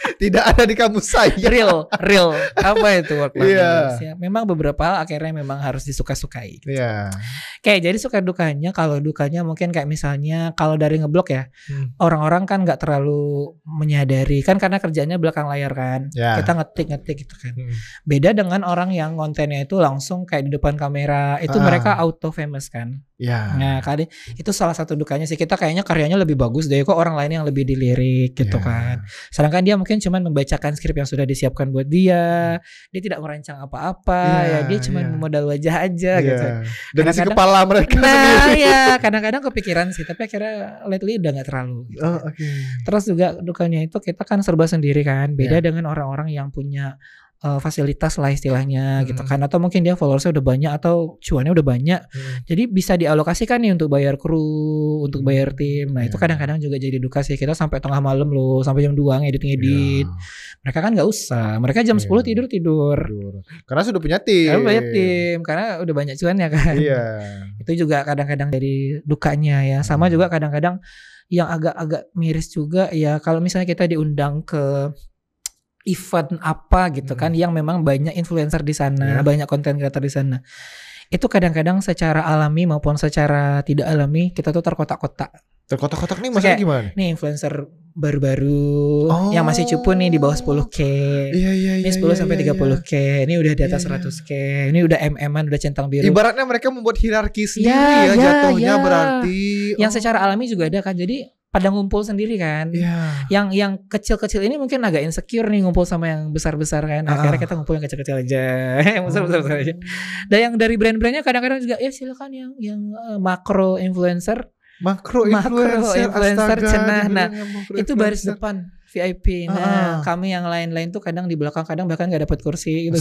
Tidak ada di kamus saya. Real. Apa itu work life balance ya? Memang beberapa hal akhirnya memang harus disuka-sukai. Gitu. Iya. Kayak jadi suka dukanya, kalau dukanya mungkin kayak misalnya kalau dari ngeblog ya, orang-orang kan nggak terlalu menyadari kan karena kerjanya belakang layar kan. Kita ngetik gitu kan. Beda dengan orang yang kontennya itu langsung kayak di depan kamera, itu mereka auto famous kan. Nah kali itu salah satu dukanya sih, kita kayaknya karyanya lebih bagus deh kok orang lain yang lebih dilirik gitu kan. Sedangkan dia mungkin cuman membacakan skrip yang sudah disiapkan buat dia tidak merancang apa-apa ya, dia cuman memodal wajah aja gitu. Dan isi kepala mereka sendiri. Ya kadang-kadang kepikiran sih, tapi akhirnya lately udah nggak terlalu. Gitu. Terus juga dukanya itu kita kan serba sendiri kan, beda dengan orang-orang yang punya fasilitas lah istilahnya gitu kan, atau mungkin dia followersnya udah banyak atau cuannya udah banyak, jadi bisa dialokasikan nih untuk bayar kru, untuk bayar tim. Nah itu kadang-kadang juga jadi duka sih, kita sampai tengah malam loh, sampai jam 2 ngedit. Mereka kan nggak usah, mereka jam 10 tidur karena sudah punya tim, karena udah banyak cuannya kan. Itu juga kadang-kadang dari dukanya ya. Sama juga kadang-kadang yang agak-agak miris juga ya, kalau misalnya kita diundang ke event apa gitu kan, yang memang banyak influencer di sana, banyak content creator di sana. Itu kadang-kadang secara alami maupun secara tidak alami kita tuh terkotak-kotak. Terkotak-kotak nih maksudnya gimana? Nih influencer baru-baru yang masih cupu nih di bawah 10k. Ini 10 sampai 30k. Ini udah di atas 100k. Ini udah MM-an, udah centang biru. Ibaratnya mereka membuat hierarki sendiri jatuhnya berarti. Yang secara alami juga ada kan. Jadi pada ngumpul sendiri kan. Yang kecil-kecil ini mungkin agak insecure nih ngumpul sama yang besar-besar kan. Akhirnya kita ngumpul yang kecil-kecil aja. Yang besar-besar aja. Dan yang dari brand-brandnya kadang-kadang juga ya silakan yang makro influencer. Makro influencer cenah. Nah, itu baris depan VIP. Nah, kami yang lain-lain tuh kadang di belakang, kadang bahkan gak dapat kursi gitu.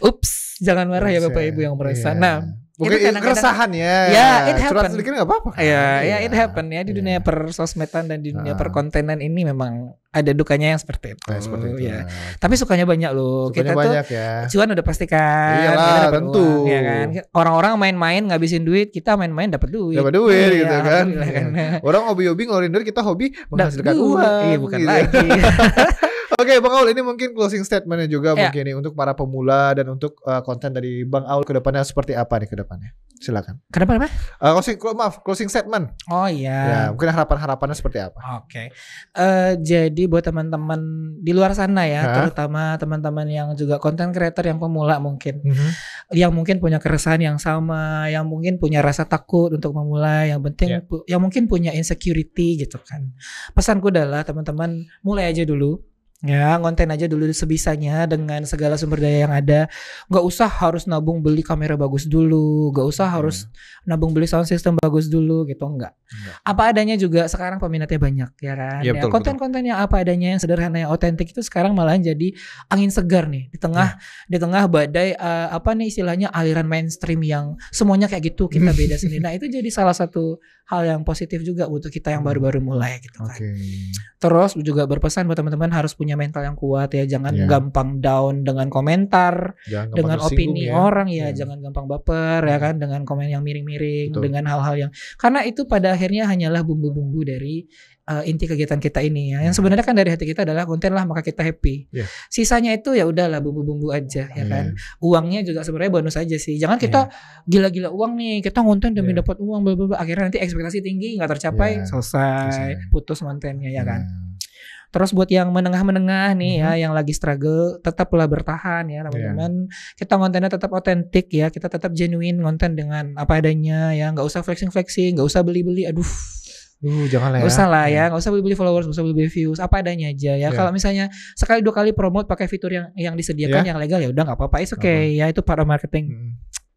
Ups, jangan marah ya Bapak Ibu yang merasa. Nah, Oke, keresahan ya. It happen. Curhat sedikit gak apa-apa kan? It happen ya di dunia persosmedan dan di dunia perkontenan ini memang ada dukanya yang seperti itu. Ya. Tapi sukanya banyak loh. Sukanya kita banyak tuh cuan udah pasti kan. Iyalah, tentu. Uang, ya kan? Orang-orang main-main ngabisin duit, kita main-main dapat duit. Dapat duit gitu kan. Orang hobi-hobi ngeluarin duit, kita hobi menghasilkan uang. Iya, bukan gitu. lagi. Oke, Bang Aul, ini mungkin closing statementnya juga mungkin nih untuk para pemula dan untuk konten dari Bang Aul ke depannya seperti apa nih ke depannya? Silakan. Kenapa? Closing statement. Oh iya. Ya, mungkin harapannya seperti apa? Oke. Jadi buat teman-teman di luar sana ya, terutama teman-teman yang juga content creator yang pemula mungkin, yang mungkin punya keresahan yang sama, yang mungkin punya rasa takut untuk memulai, yang penting yang mungkin punya insecurity gitu kan. Pesanku adalah teman-teman mulai aja dulu. Ya, konten aja dulu sebisanya dengan segala sumber daya yang ada. Gak usah harus nabung beli kamera bagus dulu, gak usah harus nabung beli sound system bagus dulu gitu, enggak. Apa adanya juga sekarang peminatnya banyak ya kan. Ya, konten-konten yang apa adanya, yang sederhana, yang otentik itu sekarang malahan jadi angin segar nih di tengah badai apa nih istilahnya aliran mainstream yang semuanya kayak gitu, kita beda sendiri. Nah, itu jadi salah satu hal yang positif juga untuk kita yang baru-baru mulai gitu kan. Terus juga berpesan buat teman-teman harus punya punya mental yang kuat ya, jangan Iya. gampang down dengan komentar, Jangan gampang dengan tersinggung opini ya. orang ya, Iya. jangan gampang baper ya kan, dengan komen yang miring-miring, Betul. dengan hal-hal yang, karena itu pada akhirnya hanyalah bumbu-bumbu dari inti kegiatan kita ini ya. Yang sebenarnya kan dari hati kita adalah konten lah, maka kita happy. Iya. Sisanya itu ya udahlah bumbu-bumbu aja ya kan. Iya. Uangnya juga sebenarnya bonus aja sih. Jangan kita gila-gila uang nih, kita konten demi Iya. dapat uang, bla bla bla. Akhirnya nanti ekspektasi tinggi nggak tercapai, Iya. selesai, putus kontennya ya kan. Nah, Terus buat yang menengah-menengah nih ya, Mhm. yang lagi struggle, tetaplah bertahan ya teman-teman. Kita kontennya tetap otentik ya, kita tetap genuine konten dengan apa adanya ya, nggak usah flexing-flexing, nggak usah beli-beli, aduh. jangan lah ya. Gak usah lah ya, gak usah beli-beli followers, gak usah beli-beli views, apa adanya aja ya. Iya. Kalau misalnya sekali 2 kali promote pakai fitur yang disediakan yang legal ya udah nggak apa-apa, it's okay ya, itu part of marketing. Mm.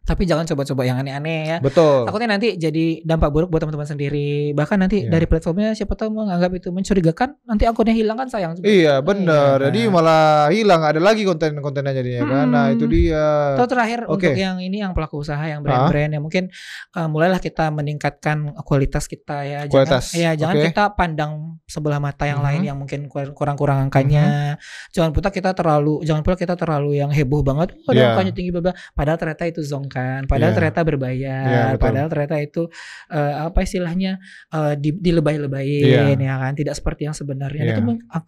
Tapi jangan coba-coba yang aneh-aneh ya. Betul. Takutnya nanti jadi dampak buruk buat teman-teman sendiri. Bahkan nanti Iya. dari platformnya siapa tahu menganggap itu mencurigakan, nanti akunnya hilang kan sayang juga. Iya benar. Iya. Jadi malah hilang, ada lagi konten-kontennya jadinya kan. Nah itu dia. Atau terakhir Oke. untuk yang ini, yang pelaku usaha, yang brand-brand yang mungkin mulailah kita meningkatkan kualitas kita ya. Kualitas. Jangan Oke. kita pandang sebelah mata yang Mhm. lain yang mungkin kurang-kurang angkanya. Jangan pula kita terlalu yang heboh banget. Oh, Iya. angkanya tinggi bla bla. Padahal ternyata itu zong kan. Padahal Iya. ternyata Iya, berbayar. betul. Padahal ternyata itu apa istilahnya dilebay-lebayin ya kan. Tidak seperti yang sebenarnya. Iya. Itu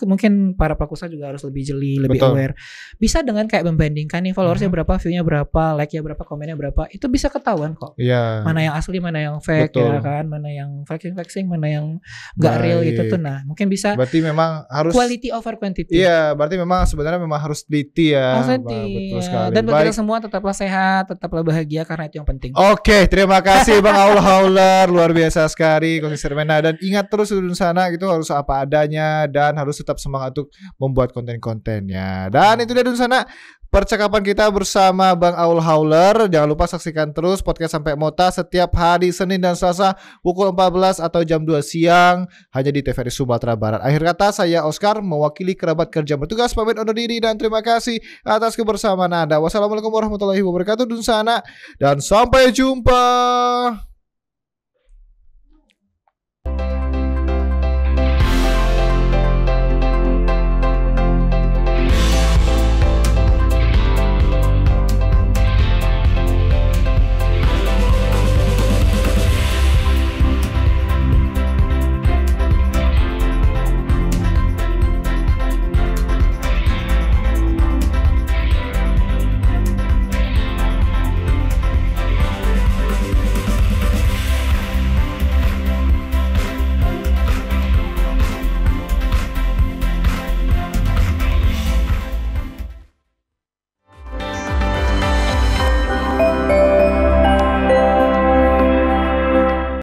mungkin para pelaku usaha juga harus lebih jeli, lebih Betul. aware. Bisa dengan kayak membandingkan nih followersnya berapa, view-nya berapa, like-nya berapa, komennya berapa. Itu bisa ketahuan kok. Iya. Mana yang asli, mana yang fake Betul. ya kan, mana yang flexing, mana yang nggak real gitu tuh. Nah, mungkin bisa Berarti memang harus. quality over quantity. Iya, berarti memang sebenarnya memang harus teliti ya. Authentic, Betul ya. sekali. Dan bagi Baik. kita semua tetaplah sehat, tetaplah bahagia, karena itu yang penting. Oke, terima kasih Bang Aul Hauler, luar biasa sekali konsistermena, dan ingat terus di sana gitu harus apa adanya dan harus tetap semangat untuk membuat konten-kontennya. Dan itu dia di sana percakapan kita bersama Bang Aul Hauler. Jangan lupa saksikan terus podcast Sampai Mota setiap hari Senin dan Selasa pukul 14 atau jam 2 siang hanya di TVRI Sumatera Barat. Akhir kata, saya Oscar mewakili kerabat kerja bertugas pamit undur diri dan terima kasih atas kebersamaan Anda. Wassalamualaikum warahmatullahi wabarakatuh di sana dan sampai jumpa.